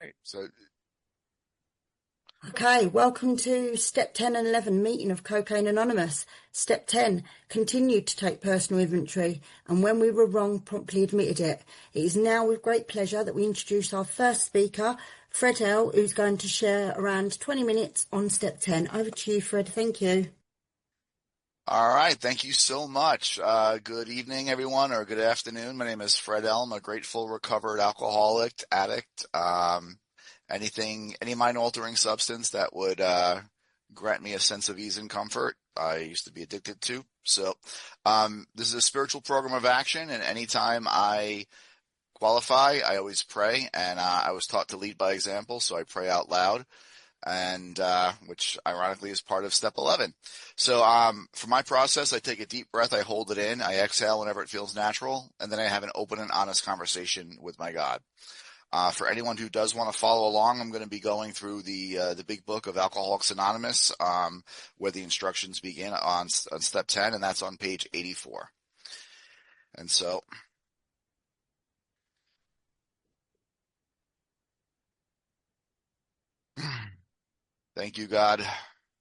Right. So, Okay, welcome to Step 10 and 11 meeting of Cocaine Anonymous. Step 10, continued to take personal inventory, and when we were wrong, promptly admitted it. It is now with great pleasure that we introduce our first speaker, Fred L., who's going to share around 20 minutes on Step 10. Over to you, Fred. Thank you. all right. Thank you so much. Good evening, everyone, or good afternoon. My name is Fred Elm, a grateful recovered alcoholic addict. Any mind-altering substance that would grant me a sense of ease and comfort, I used to be addicted to. So, this is a spiritual program of action, and anytime I qualify, I always pray, and I was taught to lead by example, so I pray out loud. And which ironically is part of step 11. So for my process, I take a deep breath, I hold it in, I exhale whenever it feels natural, and then I have an open and honest conversation with my God. For anyone who does want to follow along, I'm going to be going through the big book of Alcoholics Anonymous, where the instructions begin on step 10, and that's on page 84. And so thank you, God,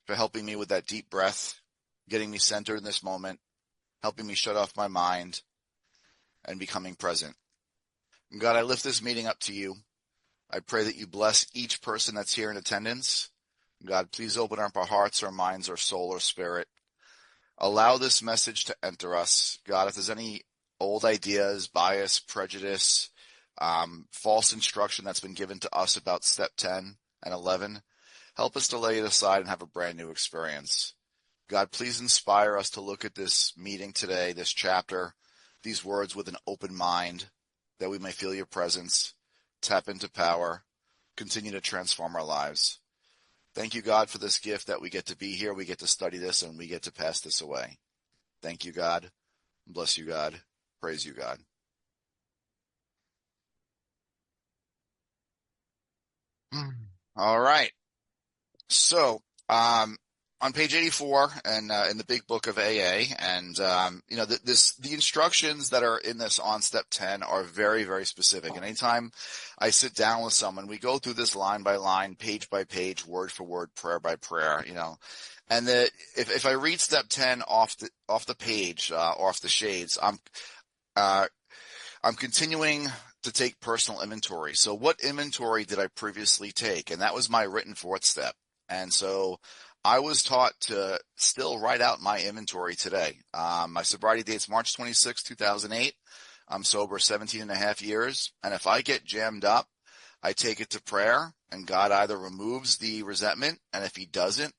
for helping me with that deep breath, getting me centered in this moment, helping me shut off my mind, and becoming present. God, I lift this meeting up to you. I pray that you bless each person that's here in attendance. God, please open up our hearts, our minds, our soul, our spirit. Allow this message to enter us. God, if there's any old ideas, bias, prejudice, false instruction that's been given to us about step 10 and 11, help us to lay it aside and have a brand new experience. God, please inspire us to look at this meeting today, this chapter, these words with an open mind, that we may feel your presence, tap into power, continue to transform our lives. Thank you, God, for this gift that we get to be here, we get to study this, and we get to pass this away. Thank you, God. Bless you, God. Praise you, God. All right. So, on page 84 and in the big book of AA, and the instructions that are in this on step 10 are very, very specific. And anytime I sit down with someone, we go through this line by line, page by page, word for word, prayer by prayer, And if I read step 10 off the page, off the shades, I'm continuing to take personal inventory. So what inventory did I previously take? And that was my written fourth step. And so I was taught to still write out my inventory today. My sobriety date's March 26, 2008. I'm sober 17 and a half years. And if I get jammed up, I take it to prayer, and God either removes the resentment, and if he doesn't,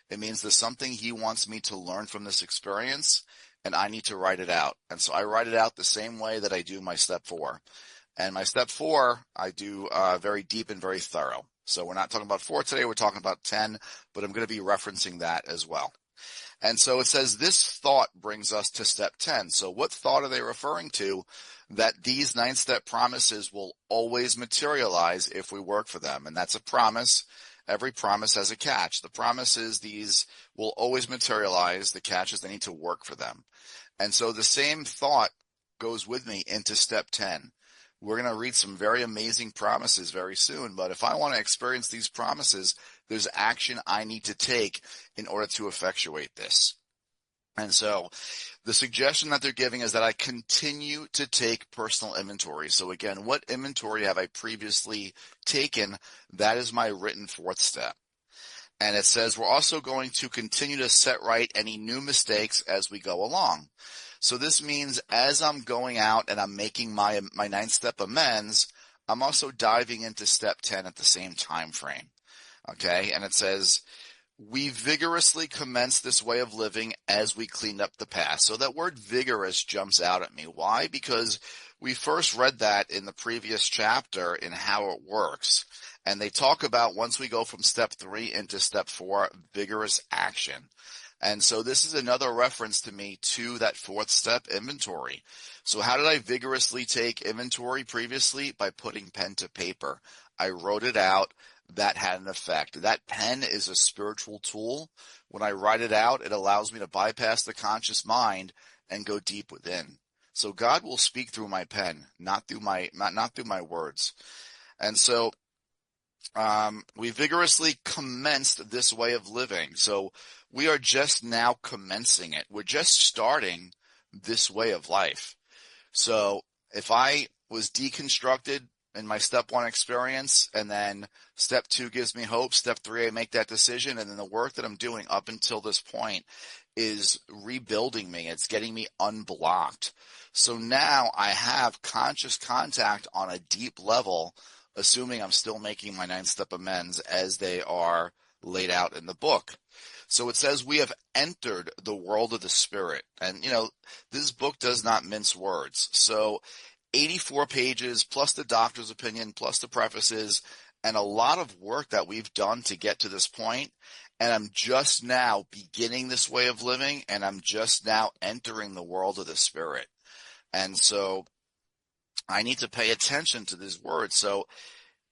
it means there's something he wants me to learn from this experience, and I need to write it out. And so I write it out the same way that I do my step 4. And my step 4, I do very deep and very thorough. So we're not talking about 4 today, we're talking about 10, but I'm going to be referencing that as well. And so it says this thought brings us to step 10. So what thought are they referring to? That these 9-step promises will always materialize if we work for them. And that's a promise. Every promise has a catch. The promise is these will always materialize. The catch is they need to work for them. And so the same thought goes with me into step 10. We're going to read some very amazing promises very soon, but if I want to experience these promises, there's action I need to take in order to effectuate this. And so the suggestion that they're giving is that I continue to take personal inventory. So again, what inventory have I previously taken? That is my written fourth step. And it says we're also going to continue to set right any new mistakes as we go along. So this means as I'm going out and I'm making my 9-step amends, I'm also diving into step 10 at the same time frame. Okay, and it says we vigorously commence this way of living as we cleaned up the past. So that word vigorous jumps out at me. Why? Because we first read that in the previous chapter in how it works. And they talk about once we go from step 3 into step 4, vigorous action. And so this is another reference to me to that fourth step, inventory. So how did I vigorously take inventory previously? By putting pen to paper. I wrote it out. That had an effect. That pen is a spiritual tool. When I write it out, it allows me to bypass the conscious mind and go deep within. So God will speak through my pen, not through my words. And so We vigorously commenced this way of living. So we are just now commencing it. We're just starting this way of life. So if I was deconstructed in my step one experience, and then step two gives me hope, step three, I make that decision, and then the work that I'm doing up until this point is rebuilding me. It's getting me unblocked. So now I have conscious contact on a deep level, assuming I'm still making my 9-step amends as they are laid out in the book. So it says we have entered the world of the spirit. And, this book does not mince words. So 84 pages plus the doctor's opinion plus the prefaces and a lot of work that we've done to get to this point. And I'm just now beginning this way of living, and I'm just now entering the world of the spirit. And so I need to pay attention to these words. So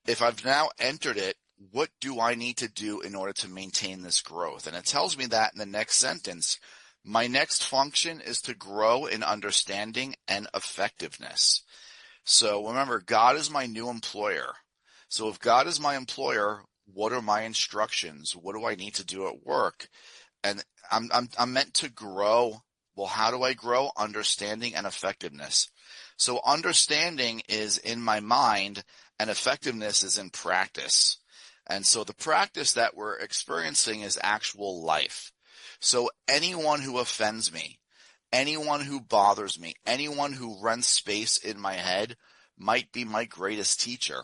if I've now entered it, what do I need to do in order to maintain this growth? And it tells me that in the next sentence. My next function is to grow in understanding and effectiveness. So remember, God is my new employer. So if God is my employer, what are my instructions? What do I need to do at work? And I'm meant to grow. Well, how do I grow? Understanding and effectiveness. So understanding is in my mind and effectiveness is in practice. And so the practice that we're experiencing is actual life. So anyone who offends me, anyone who bothers me, anyone who rents space in my head might be my greatest teacher.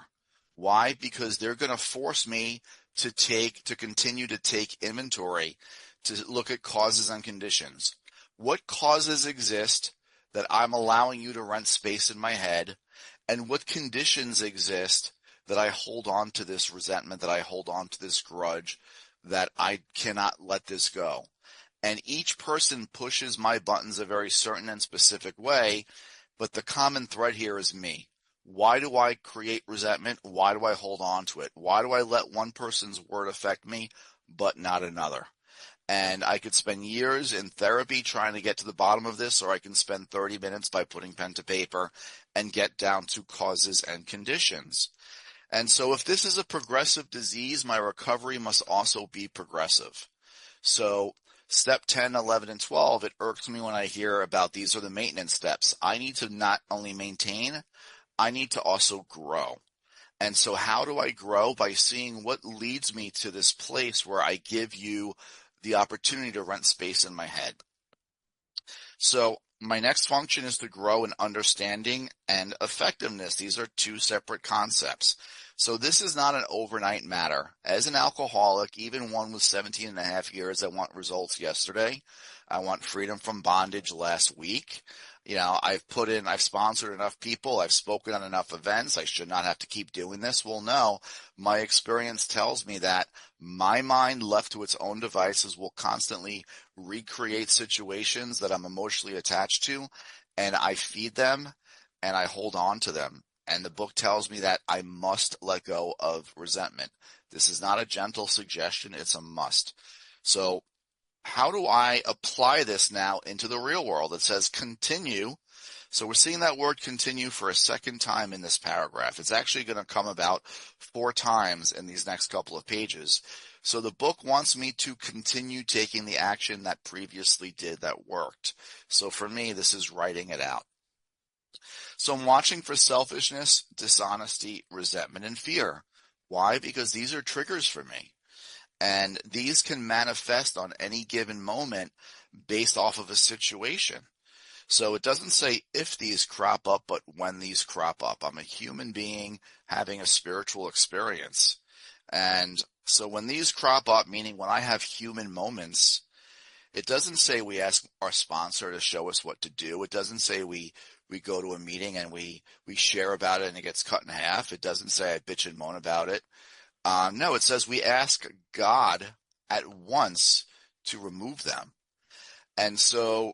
Why? Because they're going to force me to continue to take inventory, to look at causes and conditions. What causes exist that I'm allowing you to rent space in my head? And what conditions exist that I hold on to this resentment, that I hold on to this grudge, that I cannot let this go? And each person pushes my buttons a very certain and specific way, but the common thread here is me. Why do I create resentment? Why do I hold on to it? Why do I let one person's word affect me, but not another? And I could spend years in therapy trying to get to the bottom of this, or I can spend 30 minutes by putting pen to paper and get down to causes and conditions. And so if this is a progressive disease, my recovery must also be progressive. So step 10, 11, and 12, it irks me when I hear about these are the maintenance steps. I need to not only maintain, I need to also grow. And so how do I grow? By seeing what leads me to this place where I give you the opportunity to rent space in my head. So my next function is to grow in understanding and effectiveness. These are two separate concepts. So this is not an overnight matter. As an alcoholic, even one with 17 and a half years, I want results yesterday. I want freedom from bondage last week. I've sponsored enough people. I've spoken on enough events. I should not have to keep doing this. Well, no, my experience tells me that my mind left to its own devices will constantly recreate situations that I'm emotionally attached to, and I feed them and I hold on to them. And the book tells me that I must let go of resentment. This is not a gentle suggestion. It's a must. So how do I apply this now into the real world? It says continue. So we're seeing that word continue for a second time in this paragraph. It's actually going to come about 4 times in these next couple of pages. So the book wants me to continue taking the action that previously did that worked. So for me, this is writing it out. So I'm watching for selfishness, dishonesty, resentment, and fear. Why? Because these are triggers for me. And these can manifest on any given moment based off of a situation. So it doesn't say if these crop up, but when these crop up. I'm a human being having a spiritual experience. And so when these crop up, meaning when I have human moments, it doesn't say we ask our sponsor to show us what to do. It doesn't say we go to a meeting and we share about it and it gets cut in half. It doesn't say I bitch and moan about it. No, it says we ask God at once to remove them. And so,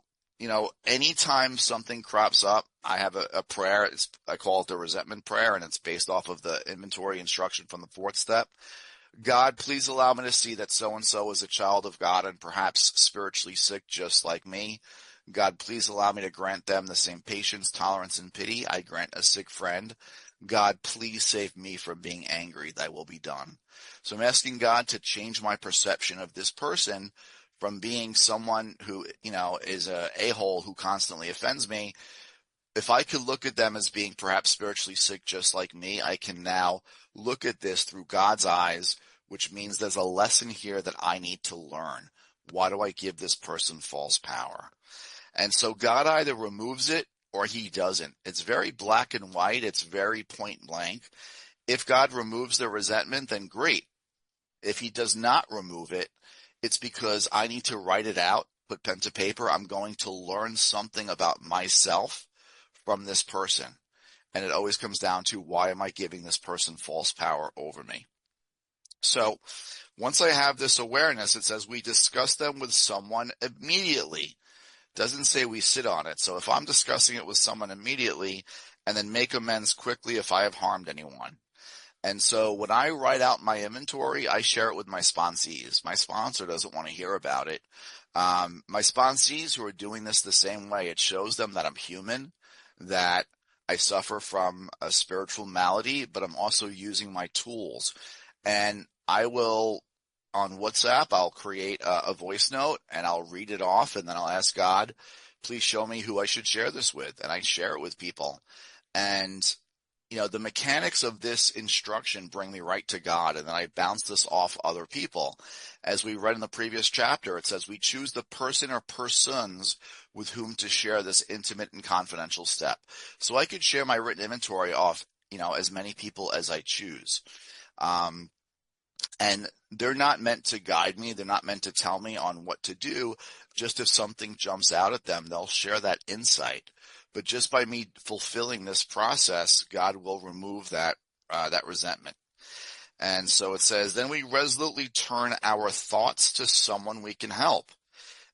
anytime something crops up, I have a prayer. I call it the resentment prayer, and it's based off of the inventory instruction from the 4th step. God, please allow me to see that so-and-so is a child of God and perhaps spiritually sick just like me. God, please allow me to grant them the same patience, tolerance, and pity I grant a sick friend. God, please save me from being angry. Thy will be done. So I'm asking God to change my perception of this person from being someone who, is a a-hole who constantly offends me. If I could look at them as being perhaps spiritually sick just like me, I can now look at this through God's eyes, which means there's a lesson here that I need to learn. Why do I give this person false power? And so God either removes it or he doesn't. It's very black and white. It's very point blank. If God removes the resentment, then great. If he does not remove it, it's because I need to write it out, put pen to paper. I'm going to learn something about myself from this person. And it always comes down to, why am I giving this person false power over me? So once I have this awareness, it says we discuss them with someone immediately. Doesn't say we sit on it. So if I'm discussing it with someone immediately, and then make amends quickly if I have harmed anyone. And so when I write out my inventory, I share it with my sponsees. My sponsor doesn't want to hear about it. My sponsees who are doing this the same way, it shows them that I'm human, that I suffer from a spiritual malady, but I'm also using my tools. And I will, on WhatsApp, I'll create a voice note and I'll read it off, and then I'll ask God, please show me who I should share this with. And I share it with people. And the mechanics of this instruction bring me right to God, and then I bounce this off other people. As we read in the previous chapter, it says we choose the person or persons with whom to share this intimate and confidential step. So I could share my written inventory off, as many people as I choose. And they're not meant to guide me. They're not meant to tell me on what to do. Just if something jumps out at them, they'll share that insight. But just by me fulfilling this process, God will remove that resentment. And so it says, then we resolutely turn our thoughts to someone we can help.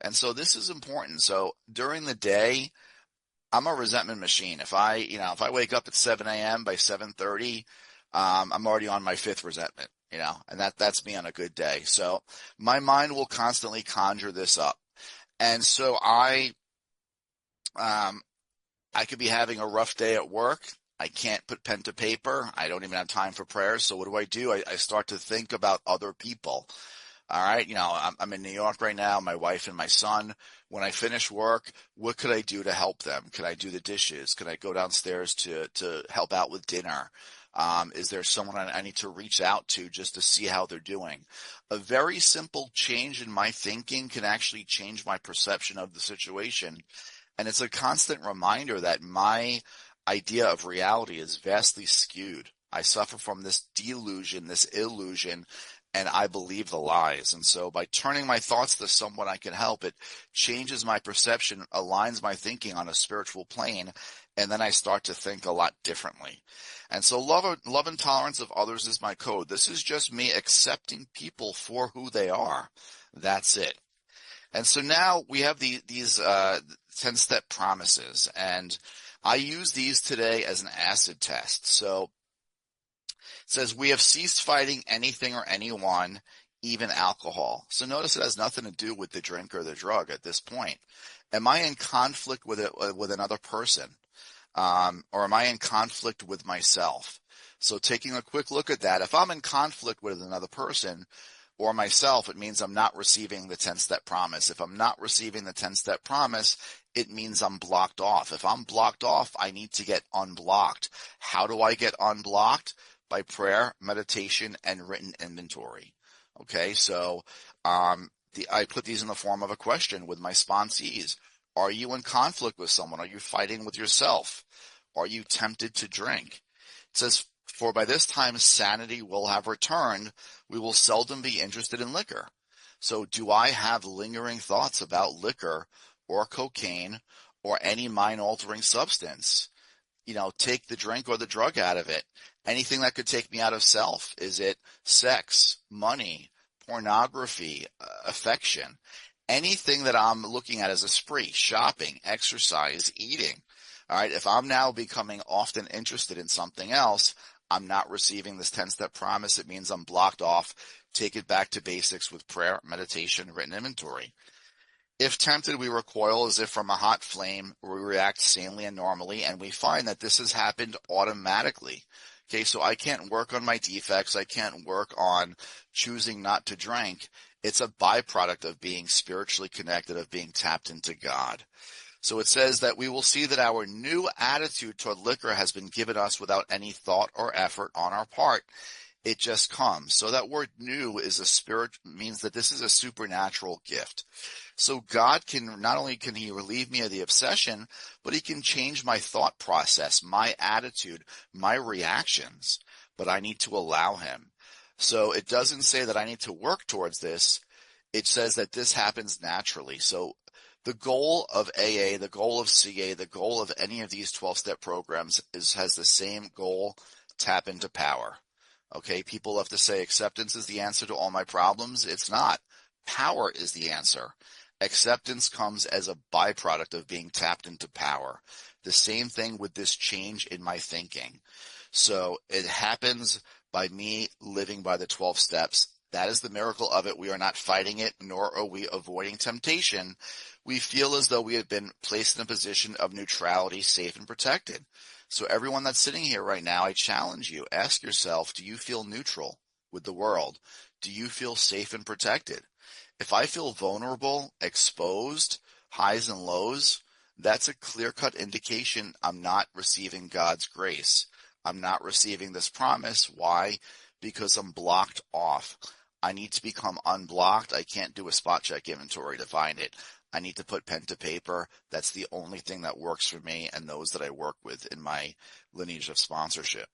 And so this is important. So during the day, I'm a resentment machine. If I wake up at 7 a.m. by 7:30, I'm already on my fifth resentment, and that's me on a good day. So my mind will constantly conjure this up. And so I could be having a rough day at work. I can't put pen to paper. I don't even have time for prayer. So what do? I start to think about other people. All right. I'm in New York right now, my wife and my son. When I finish work, what could I do to help them? Can I do the dishes? Can I go downstairs to help out with dinner? Is there someone I need to reach out to just to see how they're doing? A very simple change in my thinking can actually change my perception of the situation. And it's a constant reminder that my idea of reality is vastly skewed. I suffer from this delusion, this illusion, and I believe the lies. And so by turning my thoughts to someone I can help, it changes my perception, aligns my thinking on a spiritual plane, and then I start to think a lot differently. And so love and tolerance of others is my code. This is just me accepting people for who they are. That's it. And so now we have these 10-step promises, and I use these today as an acid test. So it says, we have ceased fighting anything or anyone, even alcohol. So notice it has nothing to do with the drink or the drug at this point. Am I in conflict with another person? Or am I in conflict with myself? So taking a quick look at that, if I'm in conflict with another person or myself, it means I'm not receiving the 10-step promise. If I'm not receiving the 10-step promise, it means I'm blocked off. If I'm blocked off, I need to get unblocked. How do I get unblocked? By prayer, meditation, and written inventory. Okay, so I put these in the form of a question with my sponsees. Are you in conflict with someone? Are you fighting with yourself? Are you tempted to drink? It says, for by this time sanity will have returned. We will seldom be interested in liquor. So do I have lingering thoughts about liquor or cocaine or any mind-altering substance? Take the drink or the drug out of it. Anything that could take me out of self. Is it sex, money, pornography, affection? Anything that I'm looking at as a spree, shopping, exercise, eating. All right. If I'm now becoming often interested in something else, I'm not receiving this 10-step promise. It means I'm blocked off. Take it back to basics with prayer, meditation, written inventory. If tempted, we recoil as if from a hot flame. We react sanely and normally, and we find that this has happened automatically. Okay, so I can't work on my defects. I can't work on choosing not to drink. It's a byproduct of being spiritually connected, of being tapped into God. So it says that we will see that our new attitude toward liquor has been given us without any thought or effort on our part. It just comes. So that word new is a spirit, means that this is a supernatural gift. So God can, not only can he relieve me of the obsession, but he can change my thought process, my attitude, my reactions, but I need to allow him. So it doesn't say that I need to work towards this. It says that this happens naturally. So the goal of AA, the goal of CA, the goal of any of these 12-step programs has the same goal: tap into power. Okay, people love to say acceptance is the answer to all my problems. It's not. Power is the answer. Acceptance comes as a byproduct of being tapped into power. The same thing with this change in my thinking. So it happens by me living by the 12 steps. That is the miracle of it. We are not fighting it, nor are we avoiding temptation. We feel as though we have been placed in a position of neutrality, safe and protected. So everyone that's sitting here right now, I challenge you, ask yourself, do you feel neutral with the world? Do you feel safe and protected? If I feel vulnerable, exposed, highs and lows, that's a clear-cut indication I'm not receiving God's grace. I'm not receiving this promise. Why? Because I'm blocked off. I need to become unblocked. I can't do a spot check inventory to find it. I need to put pen to paper. That's the only thing that works for me and those that I work with in my lineage of sponsorship.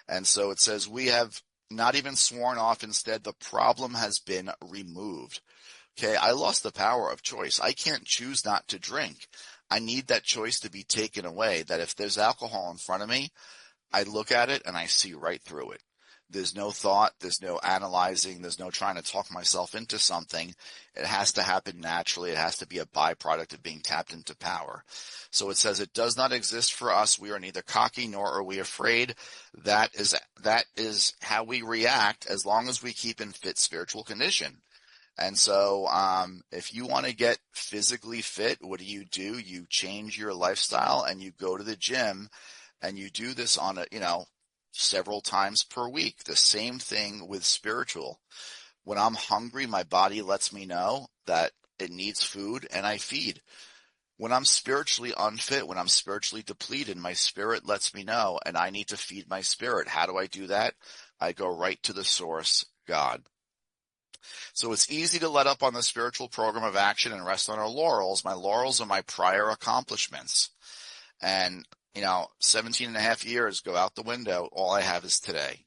And so it says, we have not even sworn off. Instead, the problem has been removed. Okay, I lost the power of choice. I can't choose not to drink. I need that choice to be taken away, that if there's alcohol in front of me, I look at it and I see right through it. There's no thought, there's no analyzing, there's no trying to talk myself into something. It has to happen naturally. It has to be a byproduct of being tapped into power. So it says it does not exist for us. We are neither cocky nor are we afraid. That is how we react as long as we keep in fit spiritual condition. And so if you want to get physically fit, what do? You change your lifestyle and you go to the gym and you do this on several times per week. The same thing with spiritual. When I'm hungry, my body lets me know that it needs food and I feed. When I'm spiritually unfit, when I'm spiritually depleted, my spirit lets me know and I need to feed my spirit. How do I do that? I go right to the source, God. So it's easy to let up on the spiritual program of action and rest on our laurels. My laurels are my prior accomplishments. And 17 and a half years go out the window. All I have is today.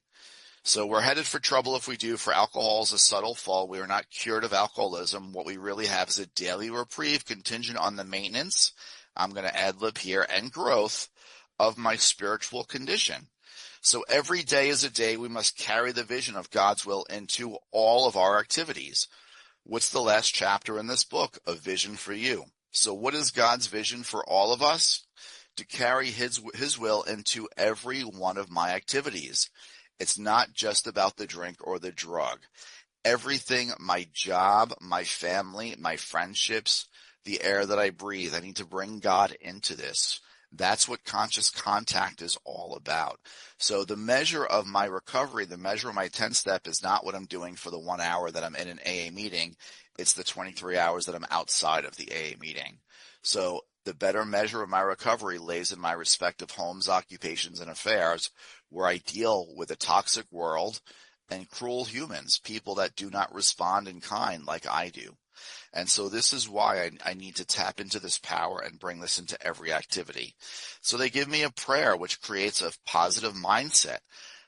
So we're headed for trouble if we do. For alcohol is a subtle fall. We are not cured of alcoholism. What we really have is a daily reprieve contingent on the maintenance, I'm going to ad-lib here, and growth of my spiritual condition. So every day is a day we must carry the vision of God's will into all of our activities. What's the last chapter in this book? A vision for you. So what is God's vision for all of us? To carry his will into every one of my activities. It's not just about the drink or the drug. Everything, my job, my family, my friendships, the air that I breathe, I need to bring God into this. That's what conscious contact is all about. So the measure of my recovery, the measure of my 10-step is not what I'm doing for the 1 hour that I'm in an AA meeting. It's the 23 hours that I'm outside of the AA meeting. So the better measure of my recovery lays in my respective homes, occupations, and affairs, where I deal with a toxic world and cruel humans, people that do not respond in kind like I do. And so this is why I need to tap into this power and bring this into every activity. So they give me a prayer which creates a positive mindset.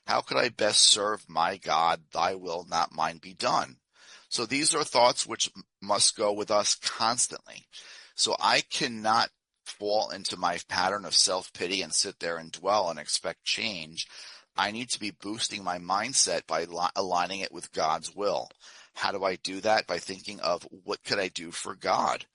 How could I best serve my God? Thy will, not mine, be done. So these are thoughts which must go with us constantly. So I cannot fall into my pattern of self-pity and sit there and dwell and expect change. I need to be boosting my mindset by aligning it with God's will. How do I do that? By thinking of what could I do for God?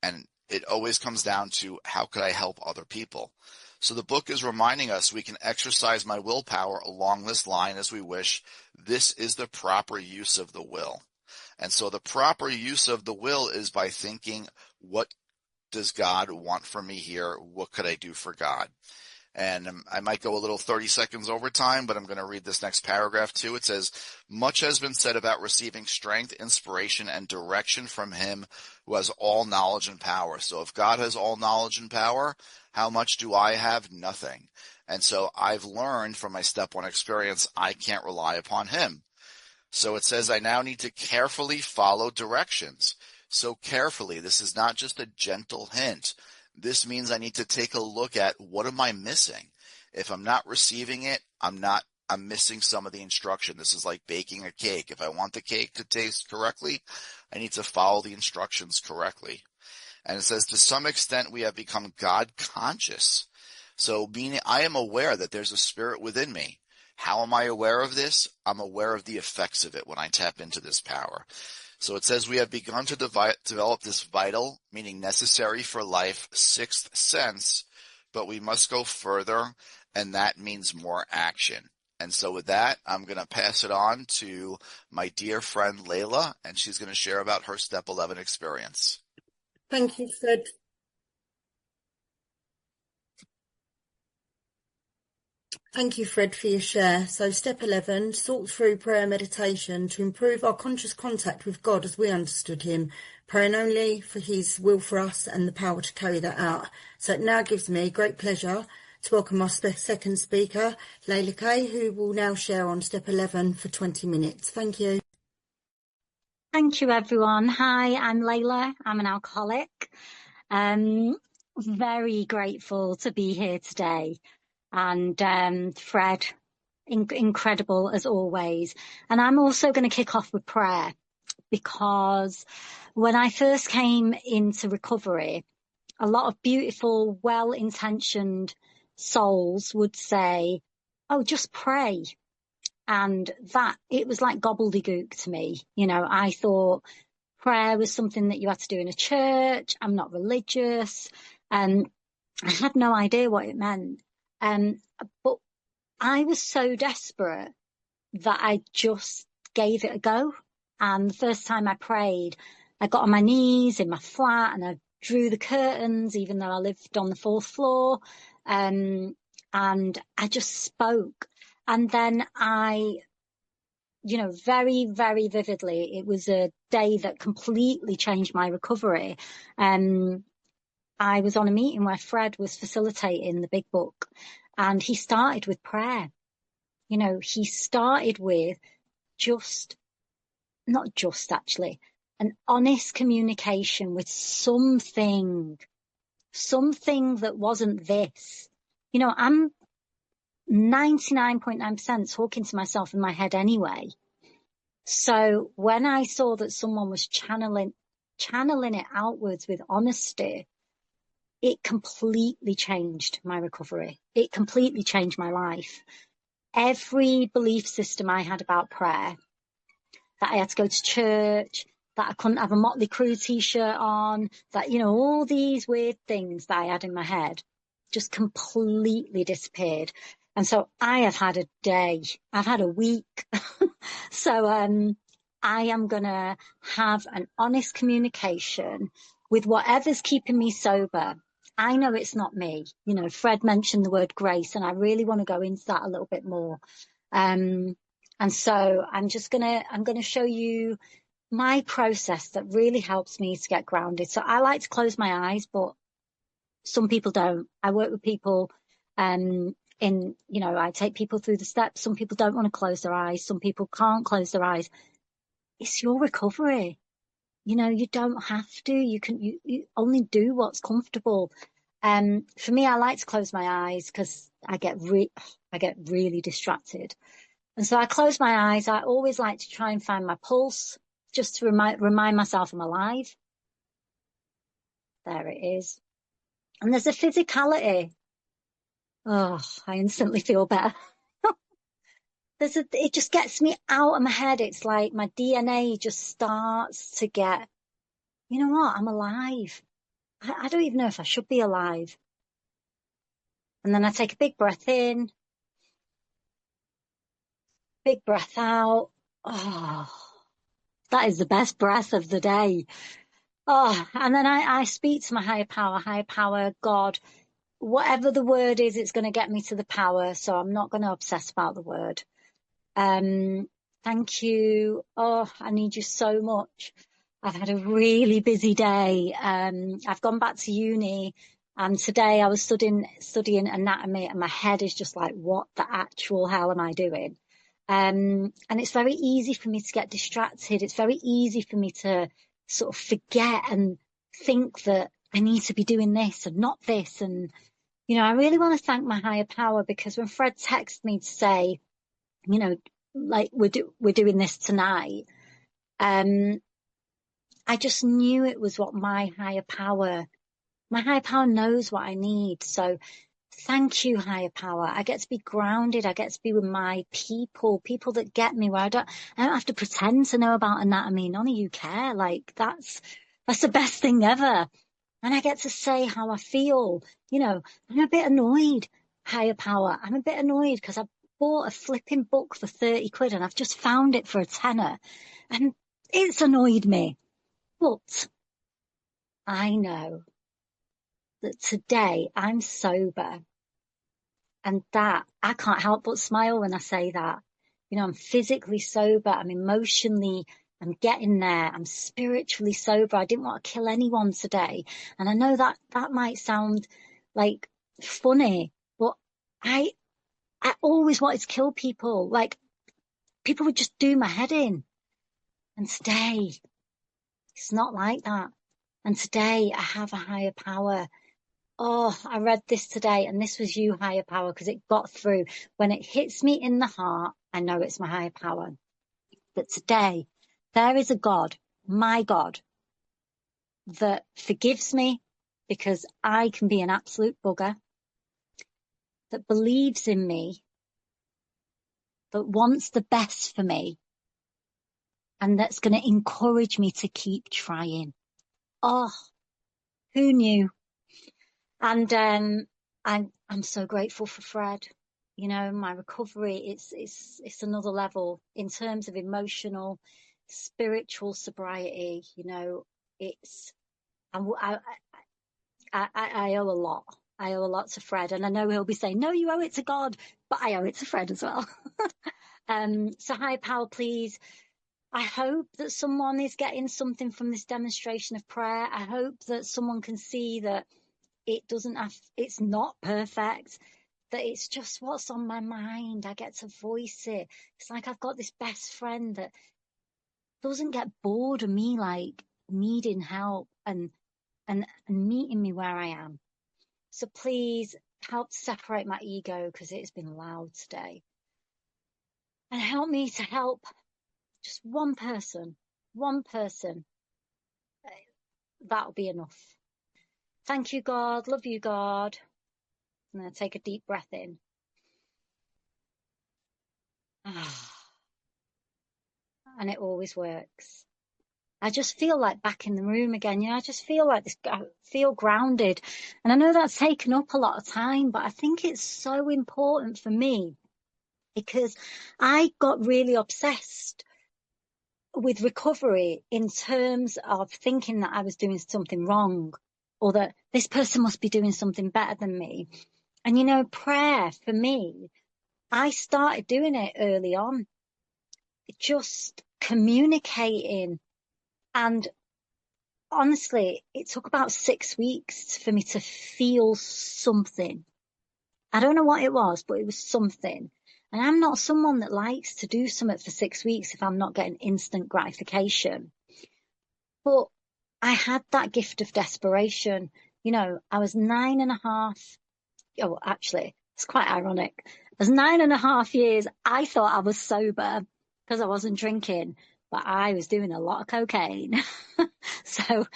And it always comes down to how could I help other people? So the book is reminding us we can exercise my willpower along this line as we wish. This is the proper use of the will. And so the proper use of the will is by thinking, what does God want from me here? What could I do for God? And I might go a little 30 seconds over time, but I'm going to read this next paragraph too. It says, much has been said about receiving strength, inspiration, and direction from him who has all knowledge and power. So if God has all knowledge and power, how much do I have? Nothing. And so I've learned from my step one experience, I can't rely upon him. So it says, I now need to carefully follow directions. So carefully, this is not just a gentle hint. This means I need to take a look at, what am I missing? If I'm not receiving it, I'm missing some of the instruction. This is like baking a cake. If I want the cake to taste correctly, I need to follow the instructions correctly. And it says, to some extent, we have become God conscious. So meaning I am aware that there's a spirit within me. How am I aware of this? I'm aware of the effects of it when I tap into this power. So it says we have begun to develop this vital, meaning necessary for life, sixth sense, but we must go further, and that means more action. And so with that, I'm going to pass it on to my dear friend Leila, and she's going to share about her Step 11 experience. Thank you, Fred. Thank you, Fred, for your share. So step 11, sort through prayer meditation to improve our conscious contact with God as we understood him, praying only for his will for us and the power to carry that out. So it now gives me great pleasure to welcome our second speaker, Leila Kay, who will now share on step 11 for 20 minutes. Thank you. Thank you, everyone. Hi, I'm Leila. I'm an alcoholic. Very grateful to be here today. And Fred, incredible as always. And I'm also going to kick off with prayer, because when I first came into recovery, a lot of beautiful, well-intentioned souls would say, oh, just pray. And that, it was like gobbledygook to me. You know, I thought prayer was something that you had to do in a church. I'm not religious. I had no idea what it meant. But I was so desperate that I just gave it a go. And the first time I prayed, I got on my knees in my flat and I drew the curtains, even though I lived on the 4th floor. And I just spoke. And then very, very vividly, it was a day that completely changed my recovery. I was on a meeting where Fred was facilitating the big book, and he started with prayer. You know, he started with not just actually, an honest communication with something that wasn't this. You know, I'm 99.9% talking to myself in my head anyway. So when I saw that someone was channeling it outwards with honesty, it completely changed my recovery. It completely changed my life. Every belief system I had about prayer, that I had to go to church, that I couldn't have a Motley Crue t-shirt on, that, you know, all these weird things that I had in my head just completely disappeared. And so I have had a day, I've had a week. So I am going to have an honest communication with whatever's keeping me sober. I know it's not me. You know, Fred mentioned the word grace, and I really want to go into that a little bit more. And so I'm going to show you my process that really helps me to get grounded. So I like to close my eyes, but some people don't. I work with people, I take people through the steps. Some people don't want to close their eyes. Some people can't close their eyes. It's your recovery. You know, you don't have to. You only do what's comfortable. For me, I like to close my eyes because I get really distracted. And so I close my eyes. I always like to try and find my pulse, just to remind myself I'm alive. There it is. And there's a physicality. Oh, I instantly feel better. It just gets me out of my head. It's like my DNA just starts to get, you know what? I'm alive. I don't even know if I should be alive. And then I take a big breath in, big breath out. Oh, That is the best breath of the day. Oh, and then I speak to my higher power, God, whatever the word is, it's going to get me to the power. So I'm not going to obsess about the word. Thank you. Oh, I need you so much. I've had a really busy day. I've gone back to uni, and today I was studying anatomy, and my head is just like, what the actual hell am I doing? And it's very easy for me to get distracted. It's very easy for me to sort of forget and think that I need to be doing this and not this. And, I really want to thank my higher power, because when Fred texted me to say, like we're doing this tonight, I just knew it was what my higher power knows what I need. So thank you, higher power. I get to be grounded. I get to be with my people that get me, where I don't have to pretend to know about anatomy. None of you care. Like that's the best thing ever. And I get to say how I feel. I'm a bit annoyed, higher power. I'm a bit annoyed because I bought a flipping book for 30 quid and I've just found it for a tenner. And it's annoyed me. But I know that today I'm sober, and that I can't help but smile when I say that. I'm physically sober, I'm emotionally, I'm getting there, I'm spiritually sober. I didn't want to kill anyone today. And I know that that might sound like funny, but I always wanted to kill people. Like people would just do my head in. And today it's not like that. And today I have a higher power. Oh, I read this today, and this was you, higher power, because it got through. When it hits me in the heart, I know it's my higher power. That today there is a God, my God, that forgives me because I can be an absolute bugger, that believes in me, that wants the best for me, and that's going to encourage me to keep trying. Oh, who knew? And I'm so grateful for Fred. My recovery, it's another level in terms of emotional, spiritual sobriety. It's I owe a lot. I owe a lot to Fred, and I know he'll be saying, "No, you owe it to God," but I owe it to Fred as well. So high power, please. I hope that someone is getting something from this demonstration of prayer. I hope that someone can see that it's not perfect, that it's just what's on my mind. I get to voice it. It's like I've got this best friend that doesn't get bored of me, like needing help and meeting me where I am. So please help separate my ego, because it's been loud today, and help me to help just one person. That'll be enough. Thank you, God. Love you, God. I'm going to take a deep breath in. And it always works. I just feel like back in the room again. I just feel like this. I feel grounded. And I know that's taken up a lot of time, but I think it's so important for me, because I got really obsessed with recovery in terms of thinking that I was doing something wrong, or that this person must be doing something better than me. And prayer for me, I started doing it early on, just communicating. And honestly, it took about 6 weeks for me to feel something. I don't know what it was, but it was something. And I'm not someone that likes to do something for 6 weeks if I'm not getting instant gratification. But I had that gift of desperation. I was 9.5. Oh, actually, it's quite ironic. I was 9.5 years. I thought I was sober because I wasn't drinking, but I was doing a lot of cocaine. So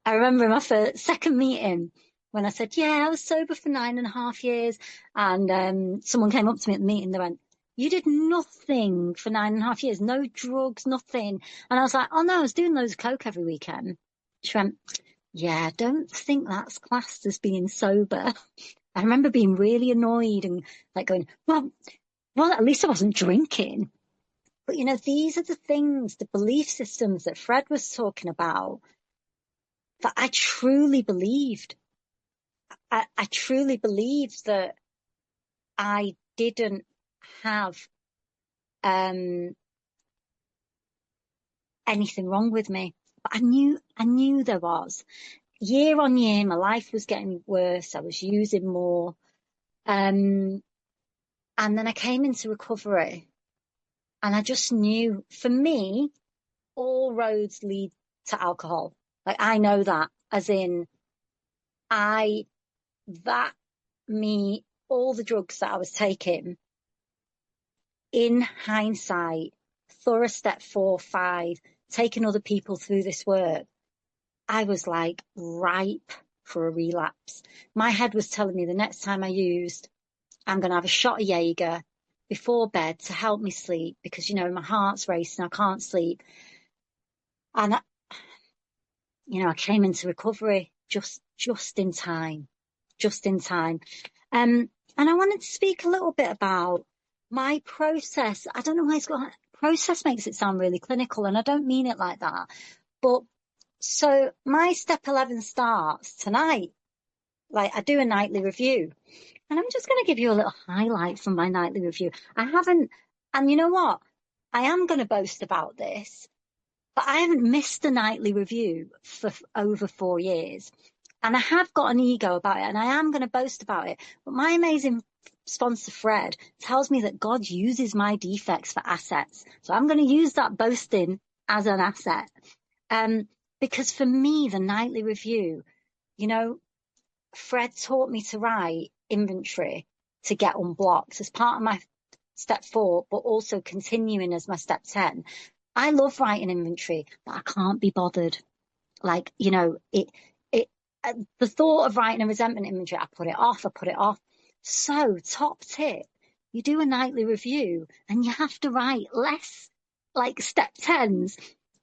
I remember in my second meeting when I said, yeah, I was sober for 9.5 years. And someone came up to me at the meeting. They went, you did nothing for 9.5 years, no drugs, nothing. And I was like, oh no, I was doing loads of coke every weekend. She went, yeah, I don't think that's classed as being sober. I remember being really annoyed and like going, well, at least I wasn't drinking. But, these are the things, the belief systems that Fred was talking about that I truly believed. I truly believed that I didn't have um, anything wrong with me. But I knew there was. Year on year, my life was getting worse. I was using more. And then I came into recovery, and I just knew, for me, all roads lead to alcohol. Like, I know that, as in, I, that, me, all the drugs that I was taking, in hindsight, thorough step 4, 5, taking other people through this work, I was like ripe for a relapse. My head was telling me the next time I used, I'm going to have a shot of Jaeger before bed to help me sleep because, my heart's racing, I can't sleep. And, I came into recovery just in time, just in time. And I wanted to speak a little bit about my process. I don't know why process makes it sound really clinical, and I don't mean it like that. But so my step 11 starts tonight. Like, I do a nightly review, and I'm just going to give you a little highlight from my nightly review. And you know what? I am going to boast about this, but I haven't missed a nightly review for over 4 years. And I have got an ego about it, and I am going to boast about it. But my amazing sponsor, Fred, tells me that God uses my defects for assets. So I'm going to use that boasting as an asset. Because for me, the nightly review, Fred taught me to write inventory to get unblocked as part of my step 4, but also continuing as my step 10. I love writing inventory, but I can't be bothered. Like, the thought of writing a resentment inventory, I put it off. So, top tip, you do a nightly review and you have to write less, like step 10s,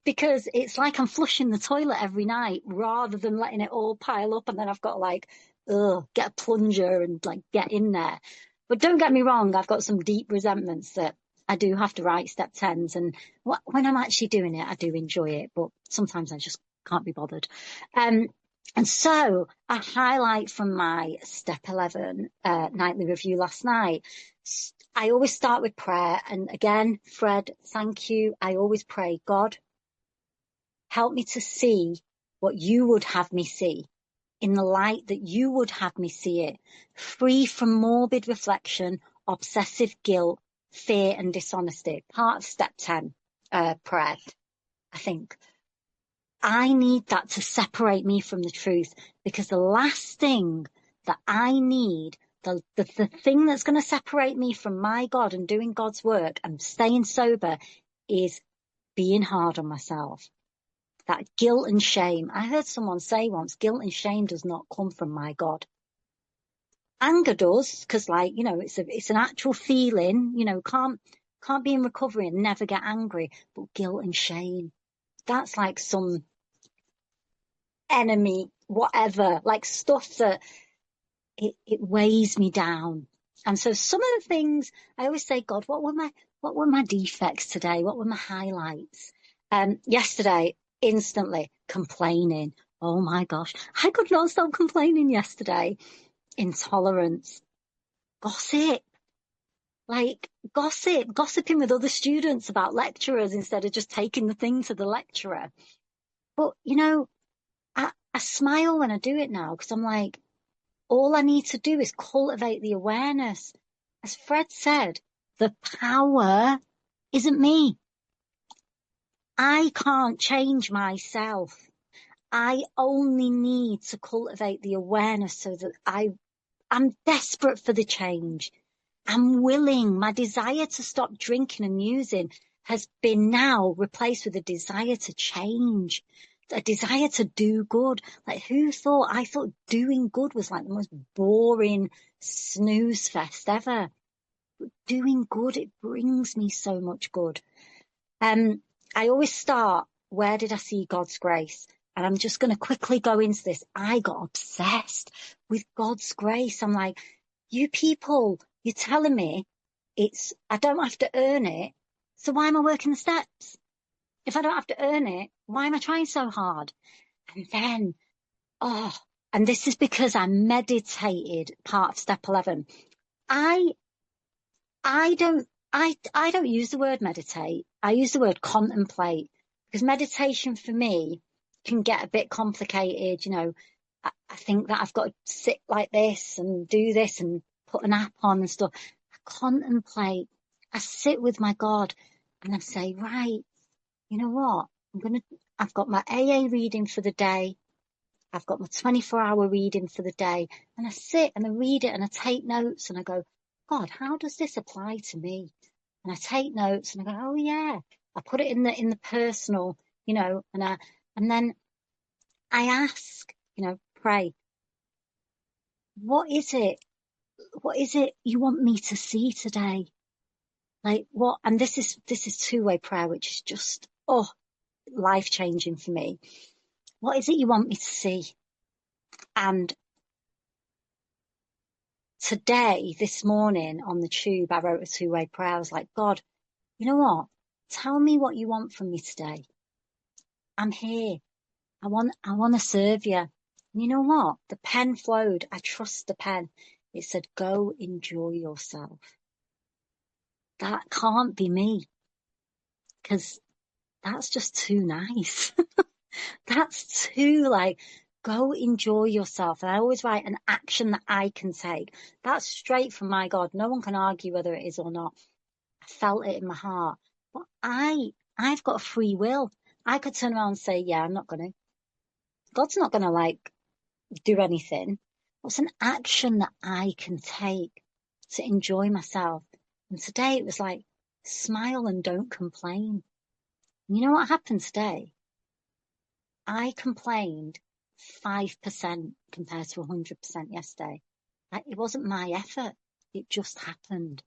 because it's like I'm flushing the toilet every night rather than letting it all pile up and then I've got to get a plunger and get in there. But don't get me wrong, I've got some deep resentments that I do have to write step 10s. And when I'm actually doing it, I do enjoy it, but sometimes I just can't be bothered. And so I highlight from my step 11 nightly review last night. I always start with prayer. And again, Fred, thank you. I always pray, God, help me to see what you would have me see in the light that you would have me see it, free from morbid reflection, obsessive guilt, fear and dishonesty. Part of step 10 prayer, I think. I need that to separate me from the truth, because the last thing that I need, the thing that's going to separate me from my God and doing God's work and staying sober, is being hard on myself. That guilt and shame. I heard someone say once, guilt and shame does not come from my God. Anger does, because it's an actual feeling. Can't be in recovery and never get angry. But guilt and shame, that's like some enemy, whatever, like stuff that it weighs me down. And so some of the things I always say, God, what were my defects today? What were my highlights? Yesterday, instantly complaining. Oh my gosh, I could not stop complaining yesterday. Intolerance, gossip, gossiping with other students about lecturers instead of just taking the thing to the lecturer. But I smile when I do it now, because I'm like, all I need to do is cultivate the awareness. As Fred said, the power isn't me. I can't change myself. I only need to cultivate the awareness so that I'm desperate for the change. I'm willing. My desire to stop drinking and using has been now replaced with a desire to change, a desire to do good. Like, who thought? I thought doing good was like the most boring snooze fest ever. But doing good, it brings me so much good. I always start, where did I see God's grace? And I'm just going to quickly go into this. I got obsessed with God's grace. I'm like, you people, you're telling me I don't have to earn it. So why am I working the steps? If I don't have to earn it, why am I trying so hard? And then, oh, and this is because I meditated part of step 11. I I don't I don't use the word meditate. I use the word contemplate, because meditation for me can get a bit complicated. I think that I've got to sit like this and do this and put an app on and stuff. I contemplate. I sit with my God and I say, right, you know what? I've got my AA reading for the day. I've got my 24-hour reading for the day, and I sit and I read it and I take notes and I go, God, how does this apply to me? And I take notes and I go, oh yeah. I put it in the personal, and then I ask, pray, what is it? What is it you want me to see today? Like what? And this is two-way prayer, which is just, life changing for me. What is it you want me to see? And today, this morning on the tube, I wrote a two-way prayer. I was like, God, you know what? Tell me what you want from me today. I'm here. I want to serve you. And you know what? The pen flowed. I trust the pen. It said, go enjoy yourself. That can't be me, because that's just too nice. That's too go enjoy yourself. And I always write an action that I can take. That's straight from my God. No one can argue whether it is or not. I felt it in my heart. But I've got a free will. I could turn around and say, yeah, I'm not going to. God's not going to do anything. What's an action that I can take to enjoy myself? And today it was like, smile and don't complain. And you know what happened today? I complained 5% compared to 100% yesterday. It wasn't my effort. It just happened.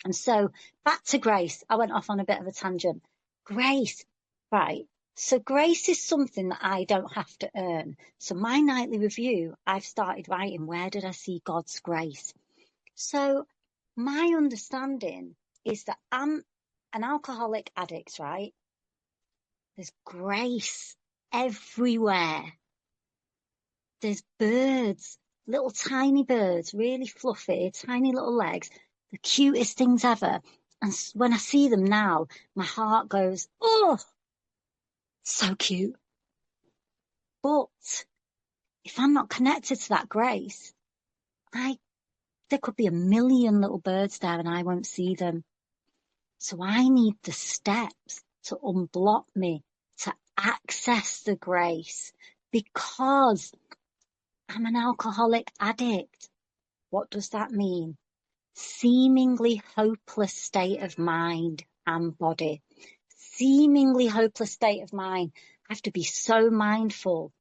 And so back to grace. I went off on a bit of a tangent. Grace, right? So grace is something that I don't have to earn. So my nightly review, I've started writing, where did I see God's grace? So my understanding is that I'm an alcoholic addict, right? There's grace everywhere. There's birds, little tiny birds, really fluffy, tiny little legs, the cutest things ever. And when I see them now, my heart goes, oh, so cute. But if I'm not connected to that grace, there could be a million little birds there and I won't see them. So I need the steps to unblock me, to access the grace, because I'm an alcoholic addict. What does that mean? Seemingly hopeless state of mind and body. Seemingly hopeless state of mind. I have to be so mindful.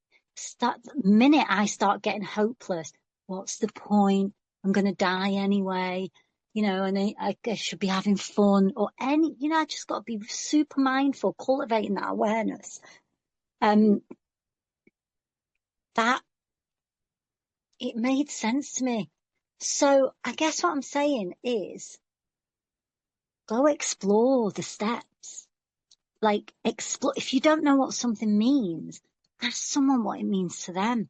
The minute I start getting hopeless, what's the point? I'm going to die anyway, and I should be having fun I just got to be super mindful, cultivating that awareness. That it made sense to me. So I guess what I'm saying is, go explore the steps. Explore. If you don't know what something means, ask someone what it means to them,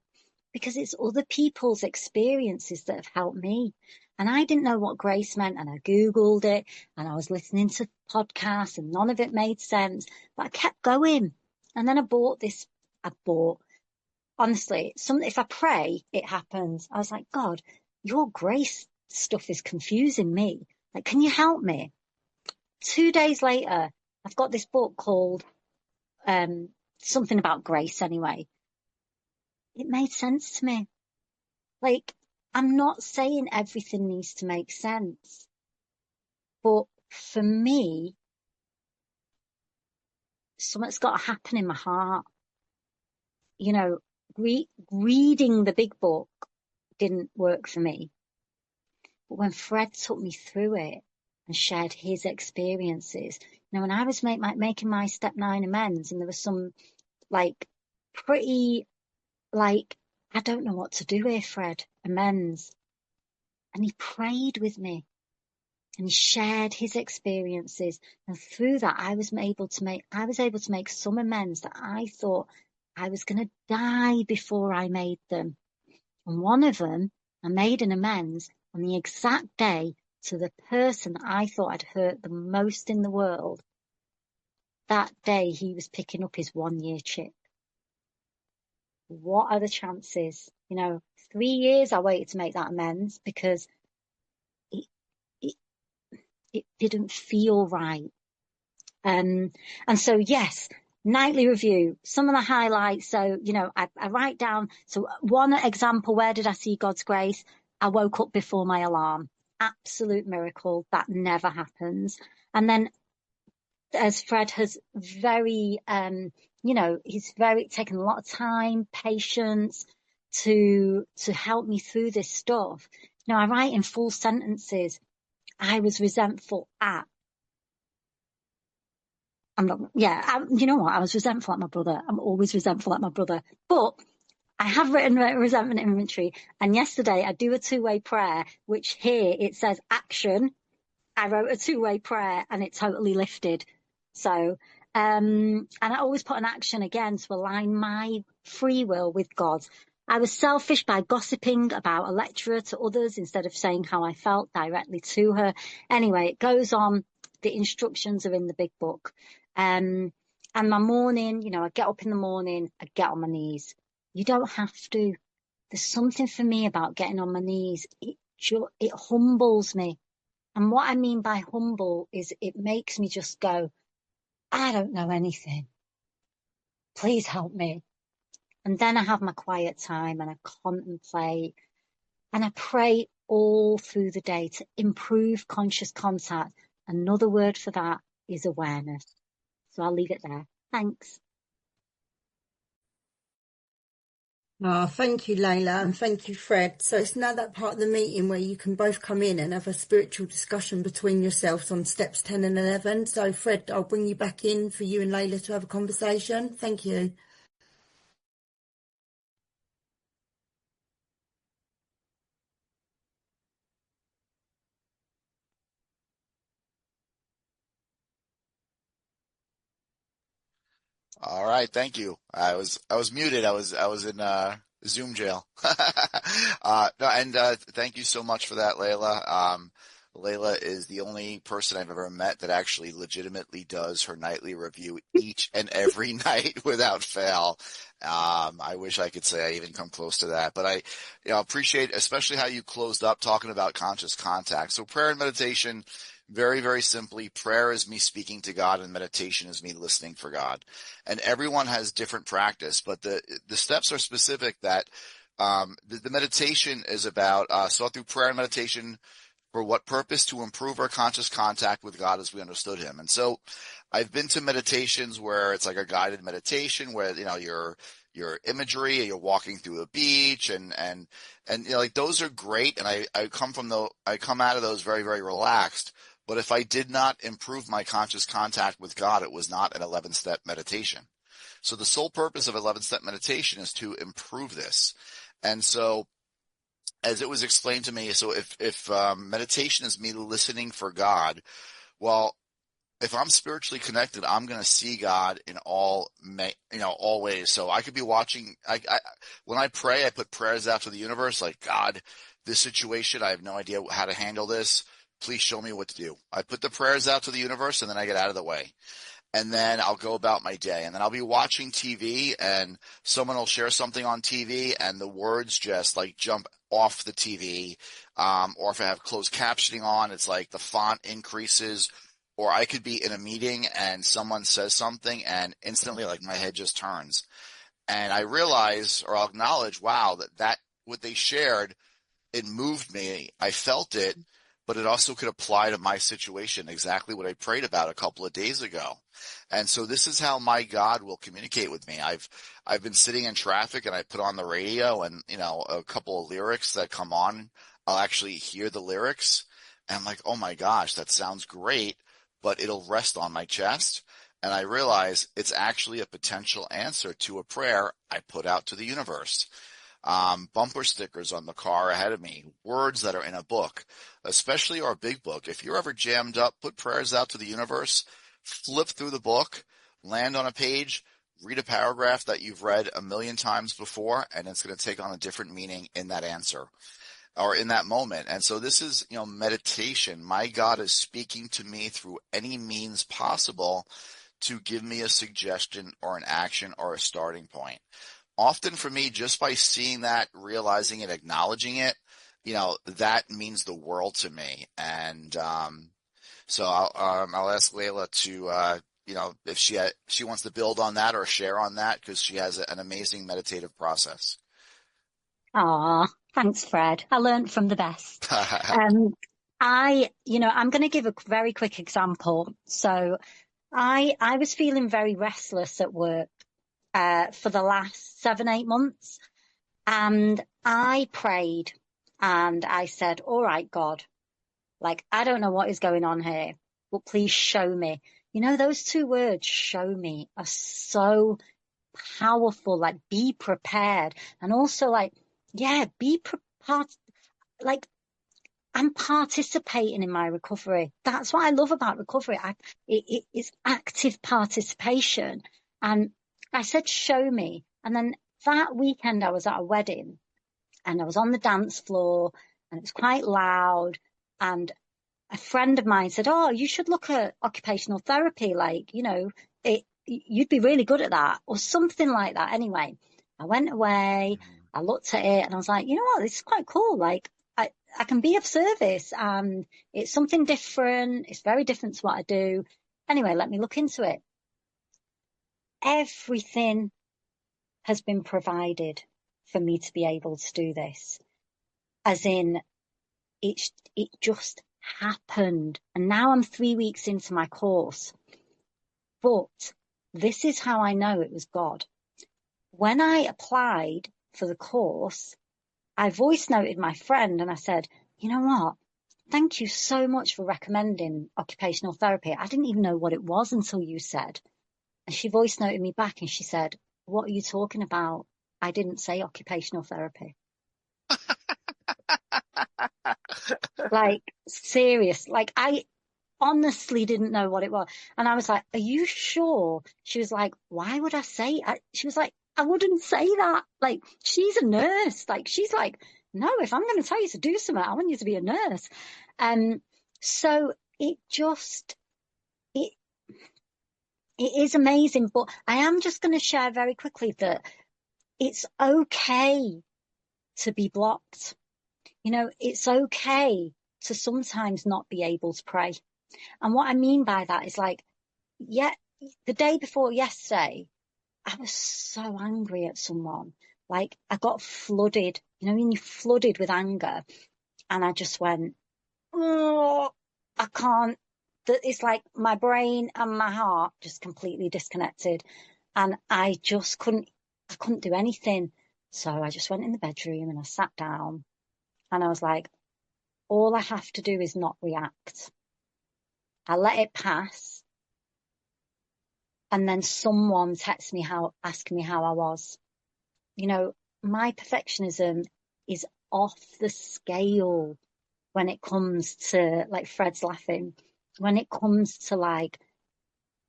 because it's other people's experiences that have helped me. And I didn't know what grace meant, and I Googled it, and I was listening to podcasts, and none of it made sense. But I kept going. And then honestly, if I pray, it happens. I was like, God, your grace stuff is confusing me. Can you help me? 2 days later, I've got this book called something about grace anyway. It made sense to me. I'm not saying everything needs to make sense, but for me, something's got to happen in my heart. Reading the big book didn't work for me. But when Fred took me through it and shared his experiences, when I was making my step 9 amends, and there was some pretty I don't know what to do here, Fred, amends. And he prayed with me. and he shared his experiences. And through that, I was able to make some amends that I thought I was going to die before I made them. And one of them, I made an amends on the exact day to the person that I thought I'd hurt the most in the world. That day, he was picking up his 1-year chip. What are the chances? 3 years I waited to make that amends because it, it, it didn't feel right. And so, yes, nightly review, some of the highlights. So, I write down. So one example, where did I see God's grace? I woke up before my alarm. Absolute miracle. That never happens. And then, as Fred has he's taken a lot of time, patience to help me through this stuff. I write in full sentences. I was resentful at. I'm not, yeah, you know what? I was resentful at my brother. I'm always resentful at my brother. But I have written resentment inventory. And yesterday I do a 2-way prayer, which here it says action. I wrote a 2-way prayer and it totally lifted. So, and I always put an action again to align my free will with God's. I was selfish by gossiping about a lecturer to others instead of saying how I felt directly to her. Anyway, it goes on. The instructions are in the big book. And my morning, I get up in the morning, I get on my knees. You don't have to. There's something for me about getting on my knees. It humbles me. And what I mean by humble is it makes me just go, I don't know anything. Please help me. And then I have my quiet time and I contemplate and I pray all through the day to improve conscious contact. Another word for that is awareness. So I'll leave it there. Thanks. Oh, thank you, Leila, and thank you, Fred. So it's now that part of the meeting where you can both come in and have a spiritual discussion between yourselves on steps 10 and 11. So, Fred, I'll bring you back in for you and Leila to have a conversation. Thank you. All right, thank you. I was muted. I was in Zoom jail. No, and thank you so much for that, Layla. Layla is the only person I've ever met that actually legitimately does her nightly review each and every night without fail. I wish I could say I even come close to that, but I, appreciate especially how you closed up talking about conscious contact. So prayer and meditation, very, very simply, prayer is me speaking to God and meditation is me listening for God. And everyone has different practice, but the steps are specific that the meditation is about so through prayer and meditation, for what purpose? To improve our conscious contact with God as we understood him. And so I've been to meditations where it's like a guided meditation where, your imagery, you're walking through a beach and like those are great. And I come out of those very, very relaxed. But if I did not improve my conscious contact with God, it was not an 11-step meditation. So the sole purpose of 11-step meditation is to improve this. And so as it was explained to me, so if meditation is me listening for God, well, if I'm spiritually connected, I'm going to see God in all ways. So I could be watching. When I pray, I put prayers out to the universe, like God, this situation, I have no idea how to handle this. Please show me what to do. I put the prayers out to the universe, and then I get out of the way. And then I'll go about my day. And then I'll be watching TV and someone will share something on TV and the words just like jump off the TV. Or if I have closed captioning on, it's like the font increases. Or I could be in a meeting and someone says something and instantly like my head just turns. And I realize or I'll acknowledge, wow, that what they shared, it moved me. I felt it, but it also could apply to my situation, exactly what I prayed about a couple of days ago. And so this is how my God will communicate with me. I've been sitting in traffic and I put on the radio and, a couple of lyrics that come on, I'll actually hear the lyrics and I'm like, oh my gosh, that sounds great, but it'll rest on my chest. And I realize it's actually a potential answer to a prayer I put out to the universe. bumper stickers on the car ahead of me, words that are in a book, especially our big book. If you're ever jammed up, put prayers out to the universe, flip through the book, land on a page, read a paragraph that you've read a million times before, and it's going to take on a different meaning in that answer or in that moment. And so this is, meditation. My God is speaking to me through any means possible to give me a suggestion or an action or a starting point. Often for me, just by seeing that, realizing it, acknowledging it, that means the world to me. And so I'll ask Leila to, if she wants to build on that or share on that, because she has an amazing meditative process. Ah, thanks, Fred. I learned from the best. Um, I'm going to give a very quick example. So I was feeling very restless at work for the last 7, 8 months. And I prayed and I said, all right, God, like, I don't know what is going on here, but please show me. Those two words, show me, are so powerful. Like, be prepared. And also, like, yeah, be prepared. Like, I'm participating in my recovery. That's what I love about recovery. It's active participation. And I said, show me. And then that weekend I was at a wedding and I was on the dance floor and it was quite loud. And a friend of mine said, oh, you should look at occupational therapy. Like, you'd be really good at that or something like that. Anyway, I went away, I looked at it and I was like, you know what, this is quite cool. Like, I can be of service and it's something different. It's very different to what I do. Anyway, let me look into it. Everything has been provided for me to be able to do this. As in, it just happened. And now I'm 3 weeks into my course. But this is how I know it was God. When I applied for the course, I voice noted my friend and I said, you know what? Thank you so much for recommending occupational therapy. I didn't even know what it was until you said. And she voice noted me back and she said, what are you talking about? I didn't say occupational therapy. Like, serious. Like, I honestly didn't know what it was. And I was like, are you sure? She was like, why would I say? She was like, I wouldn't say that. Like, she's a nurse. Like, she's like, no, if I'm going to tell you to do something, I want you to be a nurse. So it just, it is amazing. But I am just going to share very quickly that it's okay to be blocked. It's okay to sometimes not be able to pray. And what I mean by that is like, yeah, the day before yesterday, I was so angry at someone. Like, I got flooded, when you're flooded with anger. And I just went, oh, I can't. It's like my brain and my heart just completely disconnected. And I couldn't do anything. So I just went in the bedroom and I sat down and I was like, all I have to do is not react. I let it pass. And then someone texted me asking me how I was. My perfectionism is off the scale when it comes to, like, Fred's laughing, when it comes to like,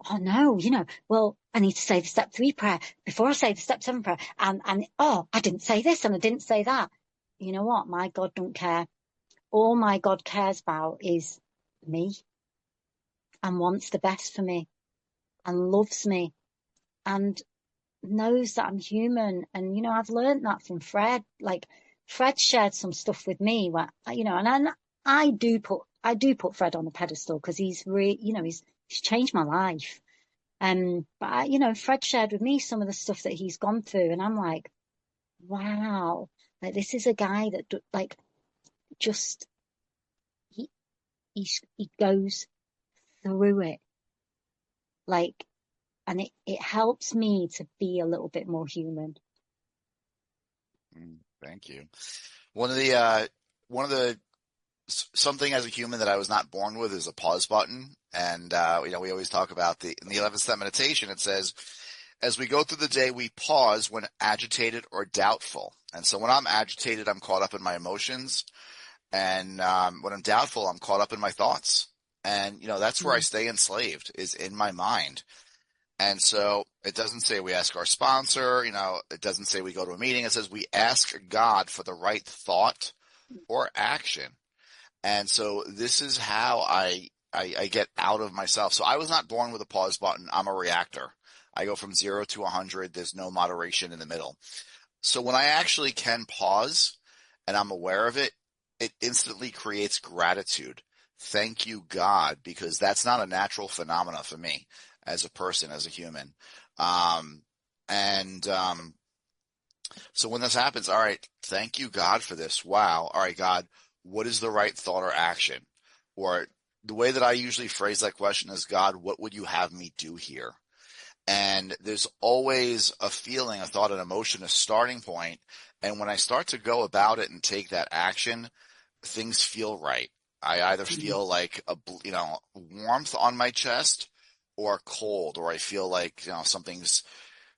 oh no, well, I need to say the step 3 prayer before I say the step 7 prayer. And oh, I didn't say this and I didn't say that. You know what? My God don't care. All my God cares about is me and wants the best for me and loves me and knows that I'm human. And, I've learned that from Fred. Like, Fred shared some stuff with me where, and I do put Fred on a pedestal because he's he's changed my life. But Fred shared with me some of the stuff that he's gone through and I'm like, wow, like, this is a guy that like, just, he goes through it. Like, and it helps me to be a little bit more human. Thank you. One of the something as a human that I was not born with is a pause button. And, we always talk about in the 11th step meditation, it says, as we go through the day, we pause when agitated or doubtful. And so when I'm agitated, I'm caught up in my emotions. And when I'm doubtful, I'm caught up in my thoughts. And, that's where I Mm. stay enslaved, is in my mind. And so it doesn't say we ask our sponsor, it doesn't say we go to a meeting. It says we ask God for the right thought or action. And so this is how I get out of myself. So I was not born with a pause button. I'm a reactor. I go from 0 to 100. There's no moderation in the middle. So when I actually can pause and I'm aware of it, it instantly creates gratitude. Thank you, God, because that's not a natural phenomena for me as a person, as a human. Um, and so when this happens, all right, thank you, God, for this. Wow. All right, God, what is the right thought or action? Or the way that I usually phrase that question is, God, what would you have me do here? And there's always a feeling, a thought, an emotion, a starting point. And when I start to go about it and take that action, things feel right. I either feel like warmth on my chest or cold, or I feel like, something's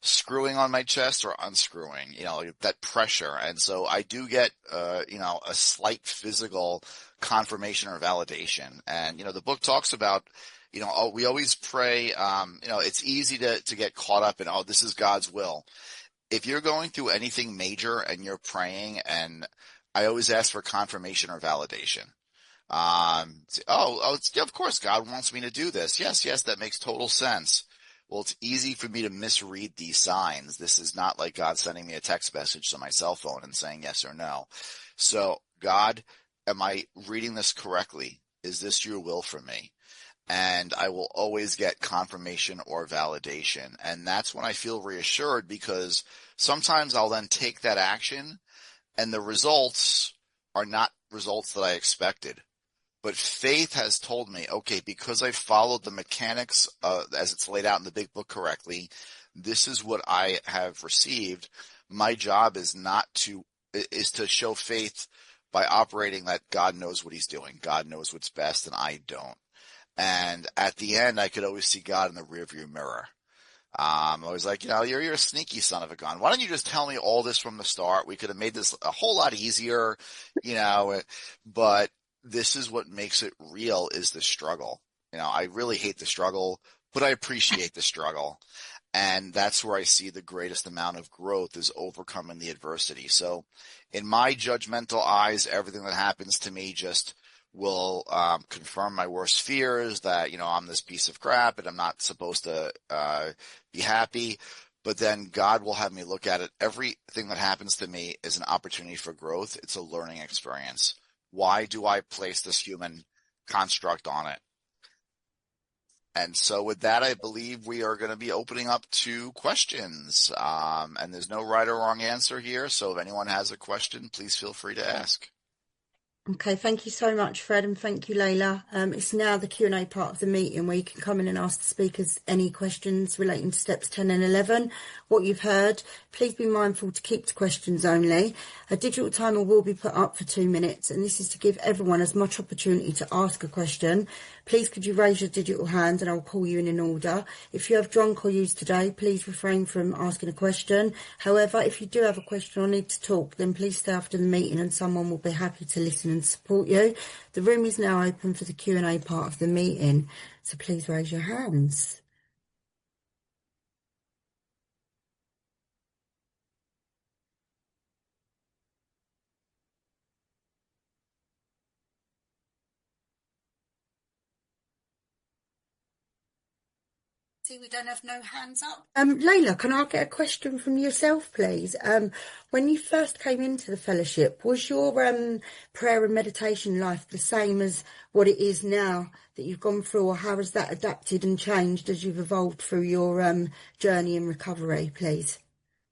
screwing on my chest or unscrewing, that pressure. And so I do get, a slight physical confirmation or validation. And, the book talks about, we always pray, it's easy to get caught up in, oh, this is God's will. If you're going through anything major and you're praying, and I always ask for confirmation or validation. Of course, God wants me to do this. Yes, yes, that makes total sense. Well, it's easy for me to misread these signs. This is not like God sending me a text message to my cell phone and saying yes or no. So, God, am I reading this correctly? Is this your will for me? And I will always get confirmation or validation. And that's when I feel reassured, because sometimes I'll then take that action and the results are not results that I expected. But faith has told me, okay, because I followed the mechanics as it's laid out in the big book correctly, this is what I have received. My job is to show faith by operating that God knows what he's doing. God knows what's best and I don't. And at the end, I could always see God in the rearview mirror. I was like, you're a sneaky son of a gun. Why don't you just tell me all this from the start? We could have made this a whole lot easier, but this is what makes it real, is the struggle. I really hate the struggle, but I appreciate the struggle. And that's where I see the greatest amount of growth, is overcoming the adversity. So in my judgmental eyes, everything that happens to me just will confirm my worst fears, that, I'm this piece of crap and I'm not supposed to be happy. But then God will have me look at it. Everything that happens to me is an opportunity for growth. It's a learning experience. Why do I place this human construct on it? And so with that, I believe we are going to be opening up to questions. And there's no right or wrong answer here. So if anyone has a question, please feel free to ask. Okay, thank you so much, Fred, and thank you, Leila. It's now the Q&A part of the meeting where you can come in and ask the speakers any questions relating to steps 10 and 11. What you've heard, please be mindful to keep to questions only. A digital timer will be put up for 2 minutes, and this is to give everyone as much opportunity to ask a question. Please could you raise your digital hand and I'll call you in order. If you have drunk or used today, please refrain from asking a question. However, if you do have a question or need to talk, then please stay after the meeting and someone will be happy to listen and support you. The room is now open for the Q&A part of the meeting, so please raise your hands. See, we don't have no hands up. Leila, can I get a question from yourself, please? When you first came into the fellowship, was your prayer and meditation life the same as what it is now that you've gone through, or how has that adapted and changed as you've evolved through your journey in recovery, please?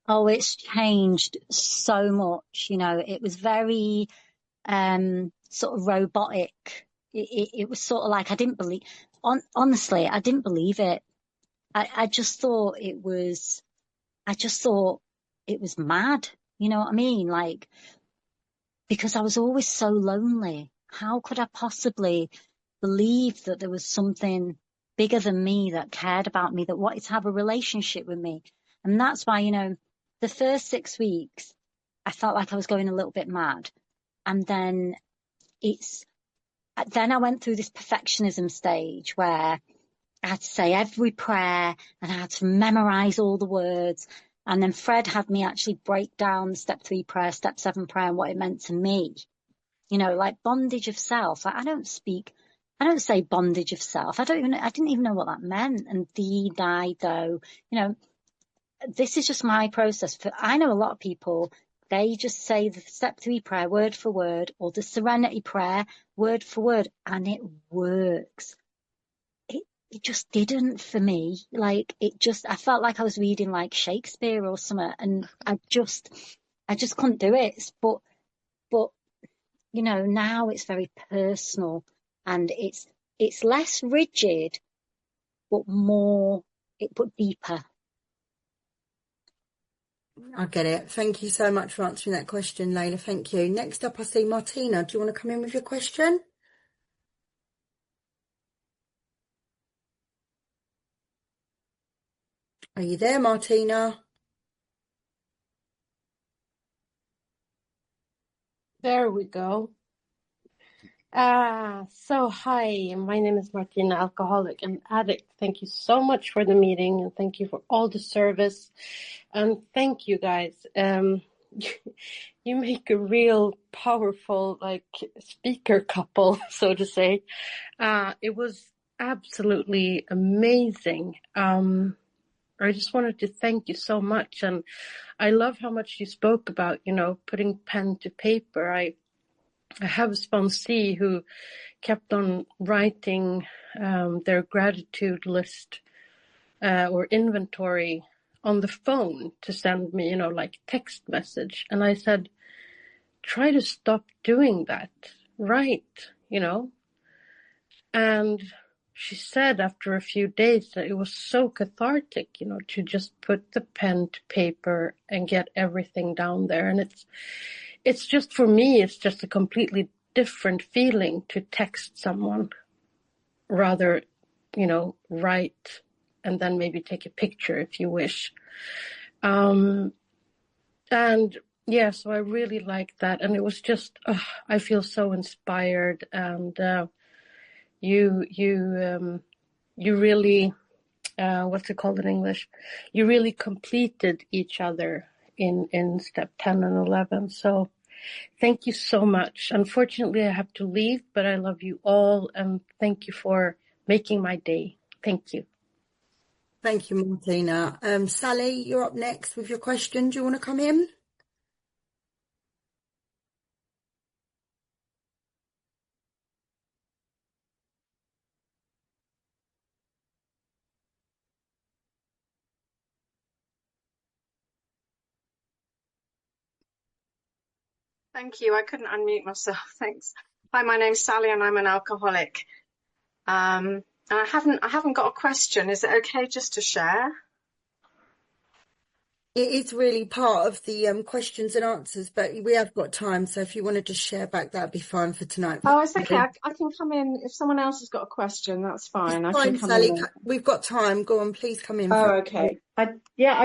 Oh, it's changed so much. It was very sort of robotic. It was sort of like I didn't believe. Honestly, I didn't believe it. I just thought it was. I just thought it was mad. You know what I mean? Like, because I was always so lonely. How could I possibly believe that there was something bigger than me that cared about me, that wanted to have a relationship with me? And that's why, the first 6 weeks, I felt like I was going a little bit mad. And then I went through this perfectionism stage where I had to say every prayer and I had to memorize all the words. And then Fred had me actually break down the step 3 prayer, step 7 prayer, and what it meant to me. Like bondage of self. I don't say bondage of self. I didn't even know what that meant. And thee, thy, though, this is just my process. I know a lot of people, they just say the step 3 prayer word for word, or the serenity prayer word for word, and it works. It just didn't for me. I felt like I was reading like Shakespeare or something, and I just couldn't do it. But now it's very personal, and it's less rigid, but deeper. I get it. Thank you so much for answering that question, Leila. Thank you. Next up, I see Martina. Do you want to come in with your question? Are you there, Martina? There we go. So hi, my name is Martina, alcoholic and addict. Thank you so much for the meeting, and thank you for all the service. And thank you guys. You make a real powerful speaker couple, so to say. It was absolutely amazing. I just wanted to thank you so much, and I love how much you spoke about, putting pen to paper. I have a sponsee who kept on writing their gratitude list or inventory on the phone to send me, like text message. And I said, try to stop doing that. Write. And she said after a few days that it was so cathartic, to just put the pen to paper and get everything down there. And it's just, for me, it's just a completely different feeling to text someone, rather, write and then maybe take a picture if you wish. And yeah, so I really liked that. And it was just, I feel so inspired. And you really, what's it called in English? You really completed each other in step 10 and 11. So thank you so much. Unfortunately, I have to leave, but I love you all, and thank you for making my day. Thank you. Thank you, Martina. Sally, you're up next with your question. Do you want to come in? Thank you. I couldn't unmute myself. Thanks. Hi, my name's Sally and I'm an alcoholic. And I haven't got a question. Is it okay just to share? It is really part of the questions and answers, but we have got time. So if you want to just share back, that'd be fine for tonight. Oh, it's okay. I can come in. If someone else has got a question, that's fine. I Fine, can come Sally. in. We've got time. Go on, please come in. Oh, okay. I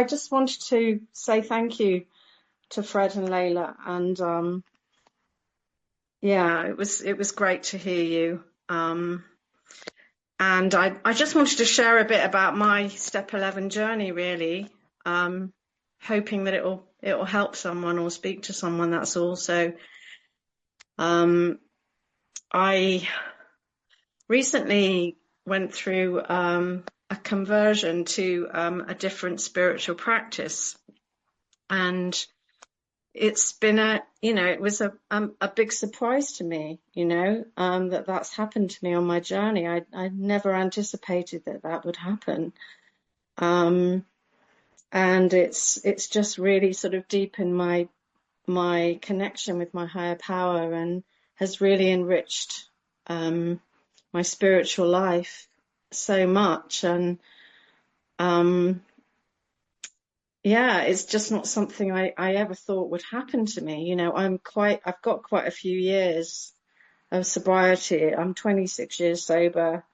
just wanted to say thank you to Fred and Leila. And yeah, it was great to hear you. And I just wanted to share a bit about my step 11 journey, really, hoping that it'll help someone or speak to someone. That's all. So I recently went through a conversion to a different spiritual practice, and it's been it was a big surprise to me, that's happened to me on my journey. I never anticipated that would happen. And it's just really sort of deepened my connection with my higher power, and has really enriched my spiritual life so much. And yeah, it's just not something I ever thought would happen to me. I've got quite a few years of sobriety. I'm 26 years sober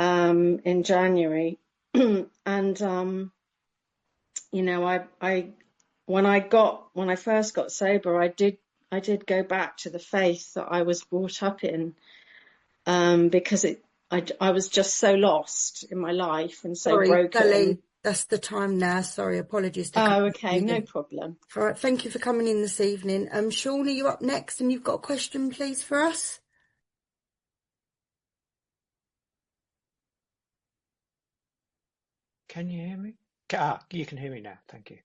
in January. And I when I first got sober, I did go back to the faith that I was brought up in, because I was just so lost in my life and so Sorry, broken. Sally, that's the time now. Sorry, apologies to cut Oh, you okay, no again. problem. All right, thank you for coming in this evening. Sean, are you up next and you've got a question, please, for us? Can you hear me? You can hear me now. Thank you.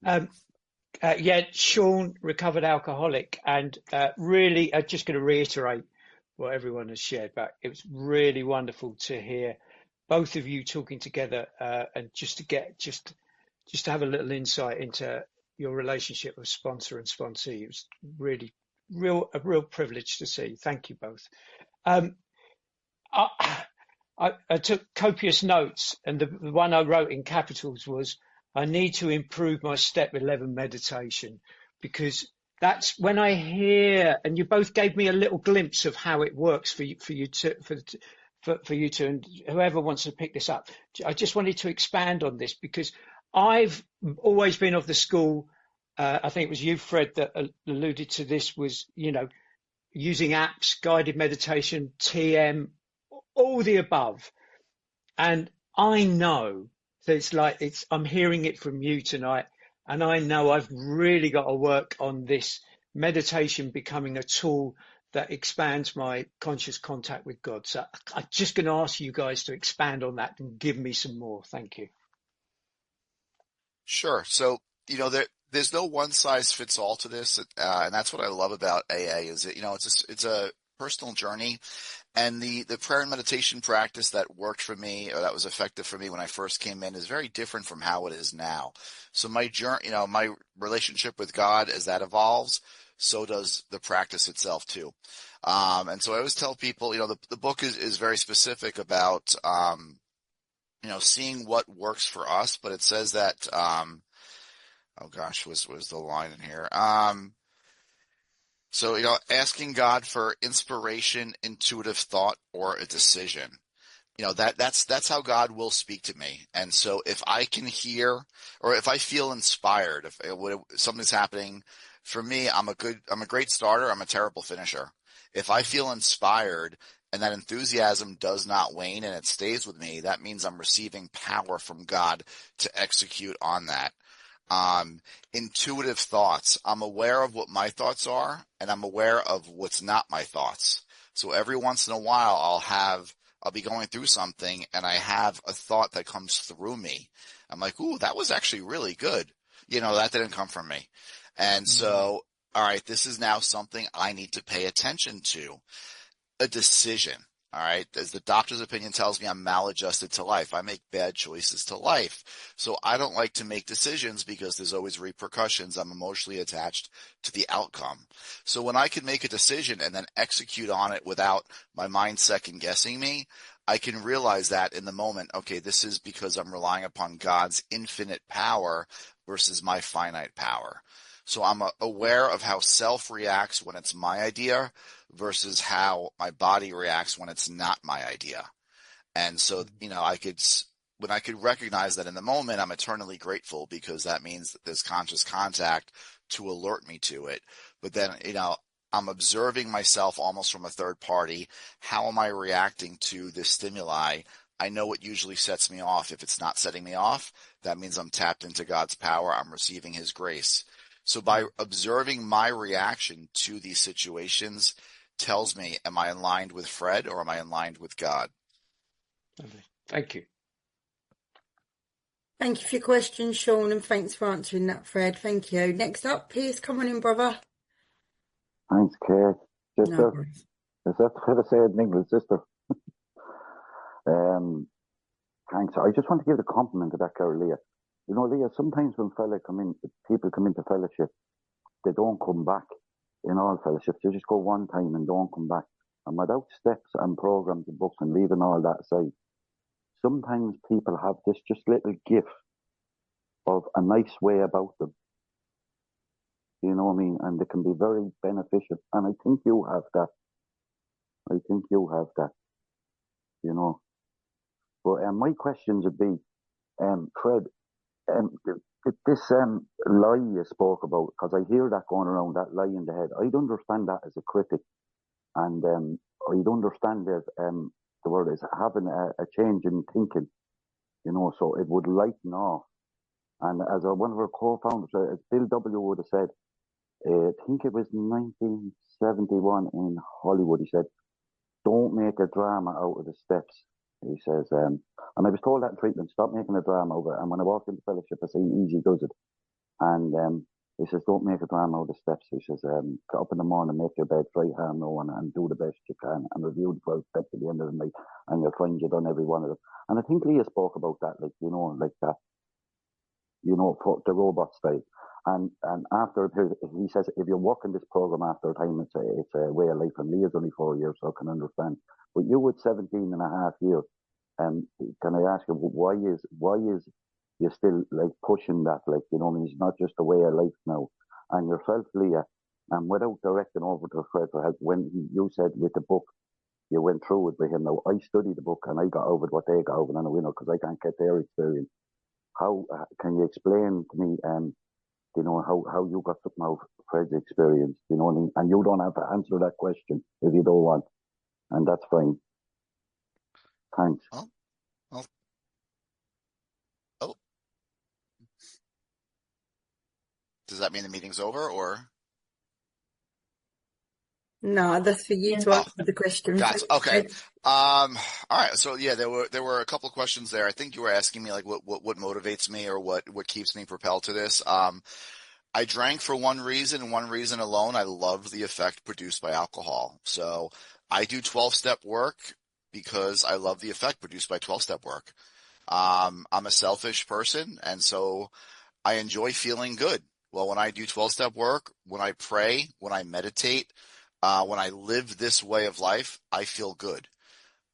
Yeah, Sean, recovered alcoholic, and really, I'm just going to reiterate what everyone has shared back. It was really wonderful to hear both of you talking together, and just to have a little insight into your relationship with sponsor and sponsee. It was really a real privilege to see. Thank you both. Um, I took copious notes, and the one I wrote in capitals was, I need to improve my step 11 meditation, because that's when I hear, and you both gave me a little glimpse of how it works for you to, and whoever wants to pick this up. I just wanted to expand on this, because I've always been of the school, I think it was you, Fred, that alluded to this, was, using apps, guided meditation, TM, all the above. And I know that I'm hearing it from you tonight, and I know I've really got to work on this meditation becoming a tool that expands my conscious contact with God. So I'm just going to ask you guys to expand on that and give me some more. Thank you. Sure. So, there's no one size fits all to this. And that's what I love about AA is that, it's a personal journey. And the prayer and meditation practice that worked for me, or that was effective for me when I first came in, is very different from how it is now. So my journey, my relationship with God, as that evolves, so does the practice itself too. And so I always tell people, the book is very specific about, seeing what works for us, but it says that, oh gosh, was the line in here? So, asking God for inspiration, intuitive thought, or a decision. That's how God will speak to me. And so if I can hear, or if I feel inspired, if something's happening for me, I'm a great starter. I'm a terrible finisher. If I feel inspired and that enthusiasm does not wane and it stays with me, that means I'm receiving power from God to execute on that. Intuitive thoughts. I'm aware of what my thoughts are, and I'm aware of what's not my thoughts. So every once in a while, I'll be going through something and I have a thought that comes through me. I'm like, ooh, that was actually really good. That didn't come from me. And so, all right, this is now something I need to pay attention to. A decision. All right. As the doctor's opinion tells me, I'm maladjusted to life. I make bad choices to life. So I don't like to make decisions because there's always repercussions. I'm emotionally attached to the outcome. So when I can make a decision and then execute on it without my mind second guessing me, I can realize that in the moment, okay, this is because I'm relying upon God's infinite power versus my finite power. So I'm aware of how self reacts when it's my idea versus how my body reacts when it's not my idea. And so, when I could recognize that in the moment, I'm eternally grateful because that means that there's conscious contact to alert me to it. But then, I'm observing myself almost from a third party. How am I reacting to this stimuli? I know what usually sets me off. If it's not setting me off, that means I'm tapped into God's power. I'm receiving his grace. So by observing my reaction to these situations tells me, am I aligned with Fred or am I aligned with God? Thank you. Thank you for your question, Sean, and thanks for answering that, Fred. Thank you. Next up, Piers, come on in, brother. Thanks, Kate. No Sister, worries. is that what I say in English, sister? Thanks. I just want to give the compliment to that girl, Leah. Leah, sometimes when people come into fellowship, they don't come back in all fellowships. They just go one time and don't come back. And without steps and programs and books and leaving all that aside, sometimes people have this just little gift of a nice way about them. You know what I mean? And they can be very beneficial. And I think you have that. But my questions would be, Fred, This lie you spoke about, because I hear that going around, that lie in the head. I'd understand that as a critic, and I'd understand that the word is having a change in thinking, so it would lighten off. And as one of our co-founders, as Bill W. would have said, I think it was 1971 in Hollywood, he said, don't make a drama out of the steps. He says, and I was told that in treatment, stop making a drama over it. And when I walked into fellowship, I seen Easy does it. And he says, don't make a drama out of the steps. He says, get up in the morning, make your bed, try harm no one, and do the best you can, and review the 12 steps at the end of the night, and you'll find you've done every one of them. And I think Leah spoke about that, like that, for the robot style. And after he says, if you work in this program after a time, it's a way of life. And Leah's only 4 years, so I can understand. But you with 17 and a half years, can I ask you, why is you still like pushing that? Like, it's not just a way of life now. And yourself, Leah, and without directing over to Fred for help, when you said with the book, you went through it with him. Now, I studied the book and I got over what they got over, and because I can't get their experience. How can you explain to me, how you got something out of Fred's experience? You know what I mean? And you don't have to answer that question if you don't want, and that's fine. Thanks. Oh. Does that mean the meeting's over, or? No, that's for you to answer the question. Gotcha. Okay. All right. So yeah, there were a couple of questions there. I think you were asking me like what motivates me or what keeps me propelled to this. I drank for one reason and one reason alone. I love the effect produced by alcohol. So I do 12-step work because I love the effect produced by 12-step work. I'm a selfish person, and so I enjoy feeling good. Well, when I do 12-step work, when I pray, when I meditate, when I live this way of life, I feel good.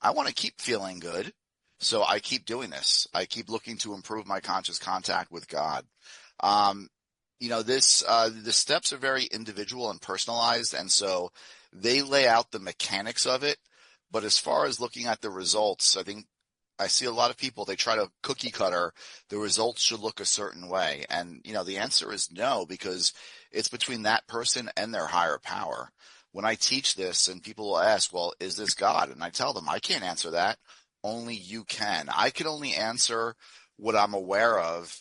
I want to keep feeling good, so I keep doing this. I keep looking to improve my conscious contact with God. The steps are very individual and personalized, and so they lay out the mechanics of it. But as far as looking at the results, I think I see a lot of people, they try to cookie cutter, the results should look a certain way. And, the answer is no, because it's between that person and their higher power. When I teach this and people will ask, well, is this God? And I tell them, I can't answer that. Only you can. I can only answer what I'm aware of,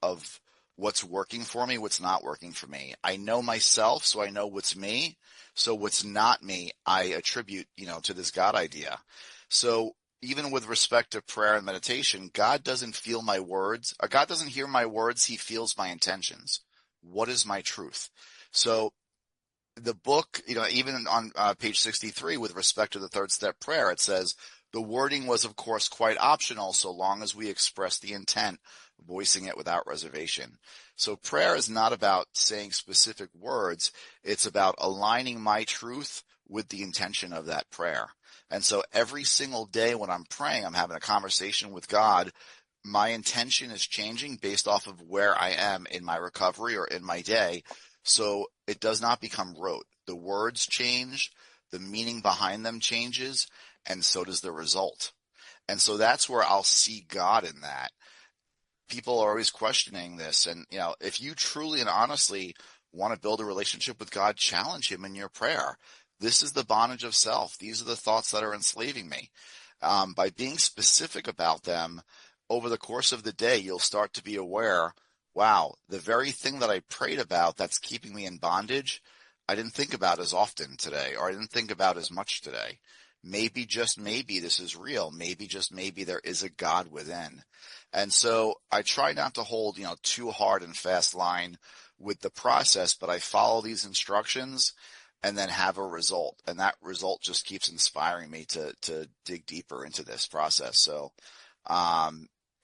of what's working for me, what's not working for me. I know myself, so I know what's me. So what's not me, I attribute, to this God idea. So even with respect to prayer and meditation, God doesn't feel my words, or God doesn't hear my words. He feels my intentions. What is my truth? So the book, even on page 63, with respect to the third step prayer, it says, the wording was, of course, quite optional so long as we express the intent, voicing it without reservation. So prayer is not about saying specific words. It's about aligning my truth with the intention of that prayer. And so every single day when I'm praying, I'm having a conversation with God. My intention is changing based off of where I am in my recovery or in my day. So it does not become rote. The words change, the meaning behind them changes, and so does the result. And so that's where I'll see God in that. People are always questioning this. And, if you truly and honestly want to build a relationship with God, challenge him in your prayer. This is the bondage of self. These are the thoughts that are enslaving me. By being specific about them over the course of the day, you'll start to be aware, wow, the very thing that I prayed about that's keeping me in bondage, I didn't think about as often today, or I didn't think about as much today. Maybe, just maybe, this is real. Maybe, just maybe, there is a God within. And so I try not to hold, too hard and fast line with the process, but I follow these instructions and then have a result. And that result just keeps inspiring me to dig deeper into this process. So,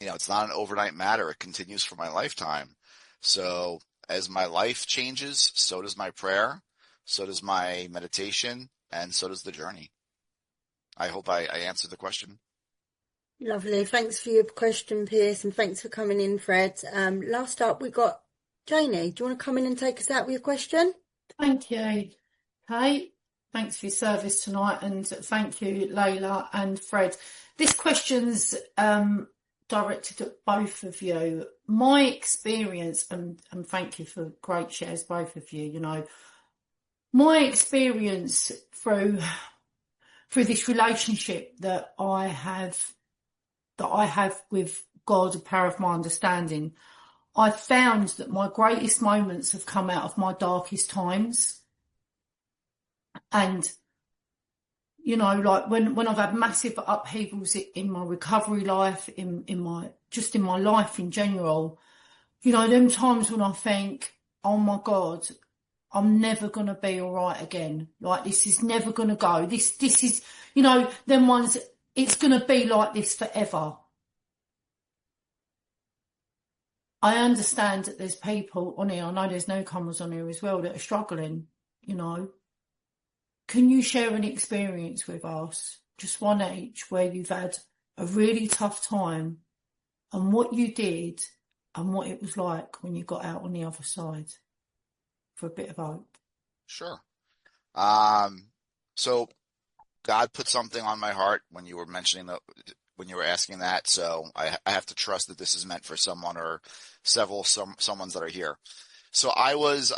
it's not an overnight matter. It continues for my lifetime. So as my life changes, so does my prayer, so does my meditation, and so does the journey. I hope I answered the question. Lovely. Thanks for your question, Pierce, and thanks for coming in, Fred. Last up, we got Janie. Do you want to come in and take us out with your question? Thank you, Kate. Thanks for your service tonight, and thank you, Leila and Fred. This question's directed at both of you. My experience, and thank you for great shares, both of you, you know, my experience through this relationship that I have with God, the power of my understanding, I found that my greatest moments have come out of my darkest times. And, you know, like when I've had massive upheavals in my recovery life, in my life in general, you know, them times when I think, oh my God, I'm never going to be all right again. Like, this is never going to go. This is, you know, them ones, it's going to be like this forever. I understand that there's people on here, I know there's newcomers on here as well, that are struggling, you know. Can you share an experience with us, just one each, where you've had a really tough time and what you did and what it was like when you got out on the other side, for a bit of hope? Sure. So God put something on my heart when you were when you were asking that. So I have to trust that this is meant for someone or someones that are here. So I was,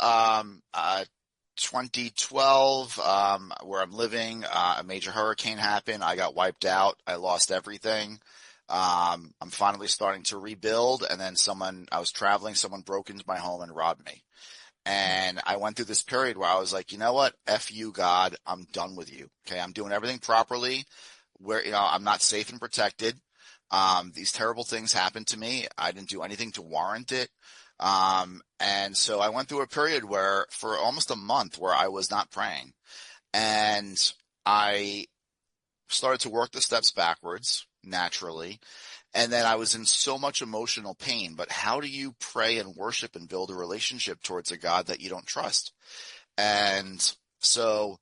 2012, where I'm living, a major hurricane happened. I got wiped out. I lost everything. I'm finally starting to rebuild. And then I was traveling, someone broke into my home and robbed me. And I went through this period where I was like, you know what? F you, God. I'm done with you. Okay. I'm doing everything properly where, you know, I'm not safe and protected. These terrible things happened to me. I didn't do anything to warrant it. And so I went through a period where for almost a month where I was not praying, and I started to work the steps backwards naturally. And then I was in so much emotional pain, but how do you pray and worship and build a relationship towards a God that you don't trust? And so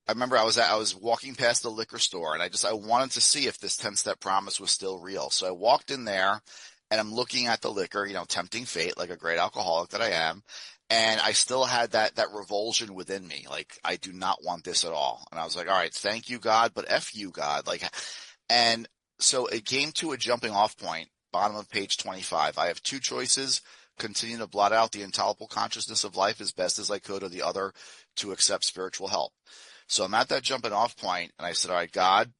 I remember I was walking past the liquor store, and I wanted to see if this 10-step promise was still real. So I walked in there and I'm looking at the liquor, you know, tempting fate, like a great alcoholic that I am. And I still had that revulsion within me. Like, I do not want this at all. And I was like, all right, thank you, God, but F you, God. Like, and so it came to a jumping off point, bottom of page 25. I have two choices: continue to blot out the intolerable consciousness of life as best as I could, or the other, to accept spiritual help. So I'm at that jumping off point, and I said, all right, God,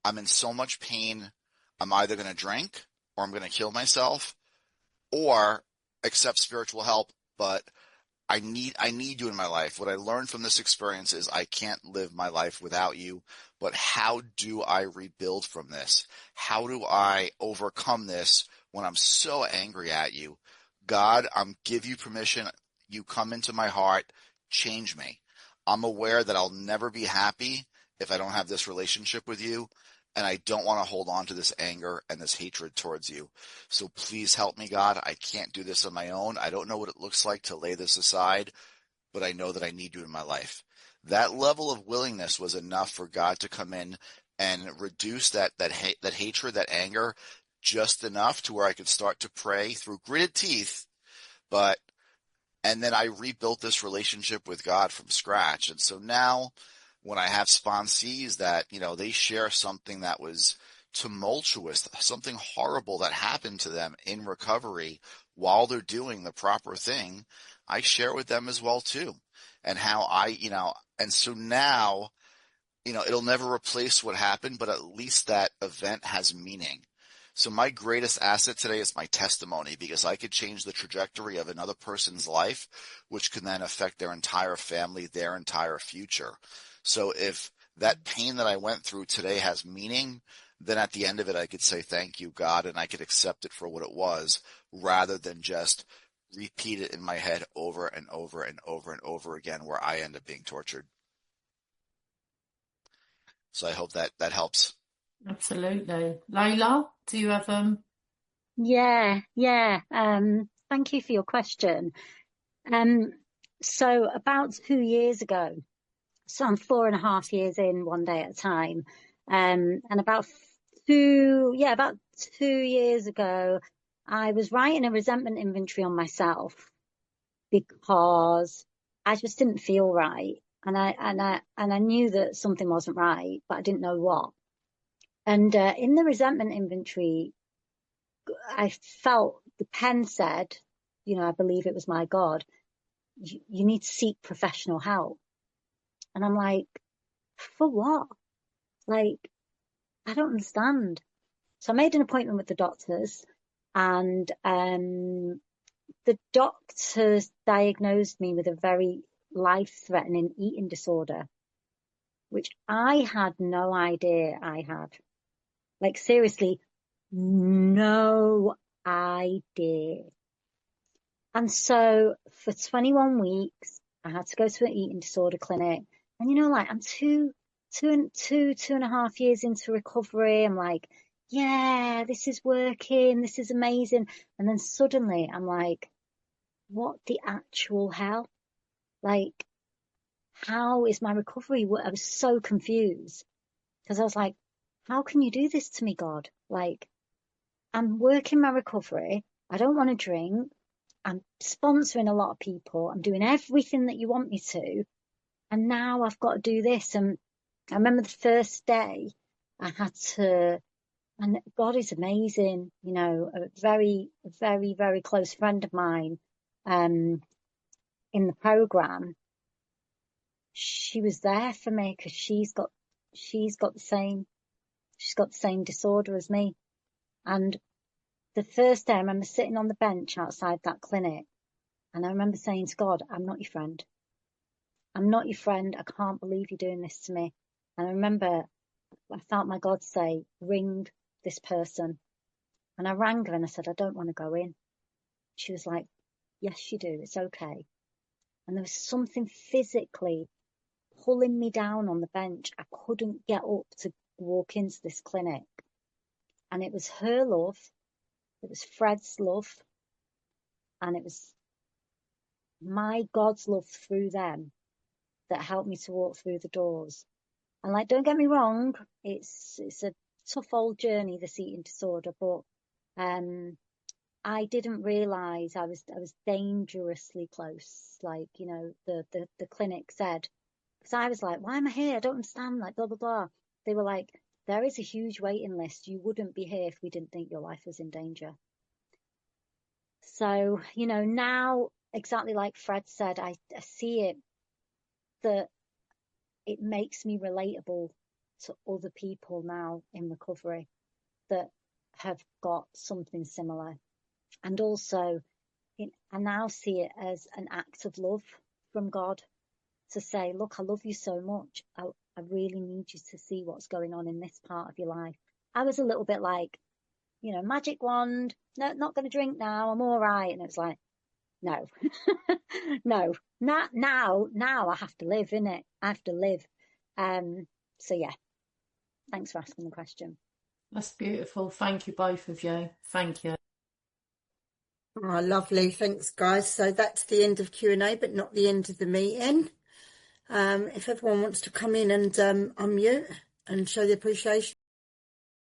I'm in so much pain. I'm either going to drink, or I'm going to kill myself, or accept spiritual help. But I need you in my life. What I learned from this experience is I can't live my life without you. But how do I rebuild from this? How do I overcome this when I'm so angry at you? God, give you permission. You come into my heart, change me. I'm aware that I'll never be happy if I don't have this relationship with you. And I don't want to hold on to this anger and this hatred towards you. So please help me, God. I can't do this on my own. I don't know what it looks like to lay this aside, but I know that I need you in my life. That level of willingness was enough for God to come in and reduce that hatred, that anger, just enough to where I could start to pray through gritted teeth. And then I rebuilt this relationship with God from scratch. And so now when I have sponsees that, you know, they share something that was tumultuous, something horrible that happened to them in recovery while they're doing the proper thing, I share with them as well too. And how and so now, you know, it'll never replace what happened, but at least that event has meaning. So my greatest asset today is my testimony, because I could change the trajectory of another person's life, which can then affect their entire family, their entire future. So if that pain that I went through today has meaning, then at the end of it, I could say, thank you, God, and I could accept it for what it was, rather than just repeat it in my head over and over and over and over again, where I end up being tortured. So I hope that helps. Absolutely. Leila, do you have Yeah. Thank you for your question. So about 2 years ago, so I'm 4.5 years in, one day at a time. And about 2 years ago, I was writing a resentment inventory on myself because I just didn't feel right. And I knew that something wasn't right, but I didn't know what. And in the resentment inventory, I felt the pen said, you know, I believe it was my God, you need to seek professional help. And I'm like, for what? Like, I don't understand. So I made an appointment with the doctors, and the doctors diagnosed me with a very life-threatening eating disorder, which I had no idea I had. Like, seriously, no idea. And so for 21 weeks, I had to go to an eating disorder clinic. And, you know, like, I'm two and a half years into recovery. I'm like, yeah, this is working. This is amazing. And then suddenly I'm like, what the actual hell? Like, how is my recovery? I was so confused because I was like, how can you do this to me, God? Like, I'm working my recovery. I don't want to drink. I'm sponsoring a lot of people. I'm doing everything that you want me to. And now I've got to do this. And I remember the first day I had to, and God is amazing, you know, a very, very, very close friend of mine, in the program, she was there for me because she's got the same disorder as me. And the first day I remember sitting on the bench outside that clinic, and I remember saying to God, I'm not your friend. I'm not your friend. I can't believe you're doing this to me. And I remember I felt my God say, ring this person. And I rang her and I said, I don't want to go in. She was like, yes, you do. It's okay. And there was something physically pulling me down on the bench. I couldn't get up to walk into this clinic. And it was her love. It was Fred's love. And it was my God's love through them that helped me to walk through the doors. And like, don't get me wrong, it's a tough old journey, this eating disorder, but I didn't realise I was dangerously close. Like, you know, the clinic said, because I was like, why am I here? I don't understand, like, blah, blah, blah. They were like, there is a huge waiting list. You wouldn't be here if we didn't think your life was in danger. So, you know, now, exactly like Fred said, I see it, that it makes me relatable to other people now in recovery that have got something similar. And also, I now see it as an act of love from God to say, look, I love you so much. I really need you to see what's going on in this part of your life. I was a little bit like, you know, magic wand, no, not going to drink now, I'm all right. And it was like, no, no, now I have to live, innit? I have to live. So yeah, thanks for asking the question. That's beautiful. Thank you, both of you. Thank you. Oh, lovely. Thanks, guys. So that's the end of Q&A, but not the end of the meeting. If everyone wants to come in and unmute and show the appreciation.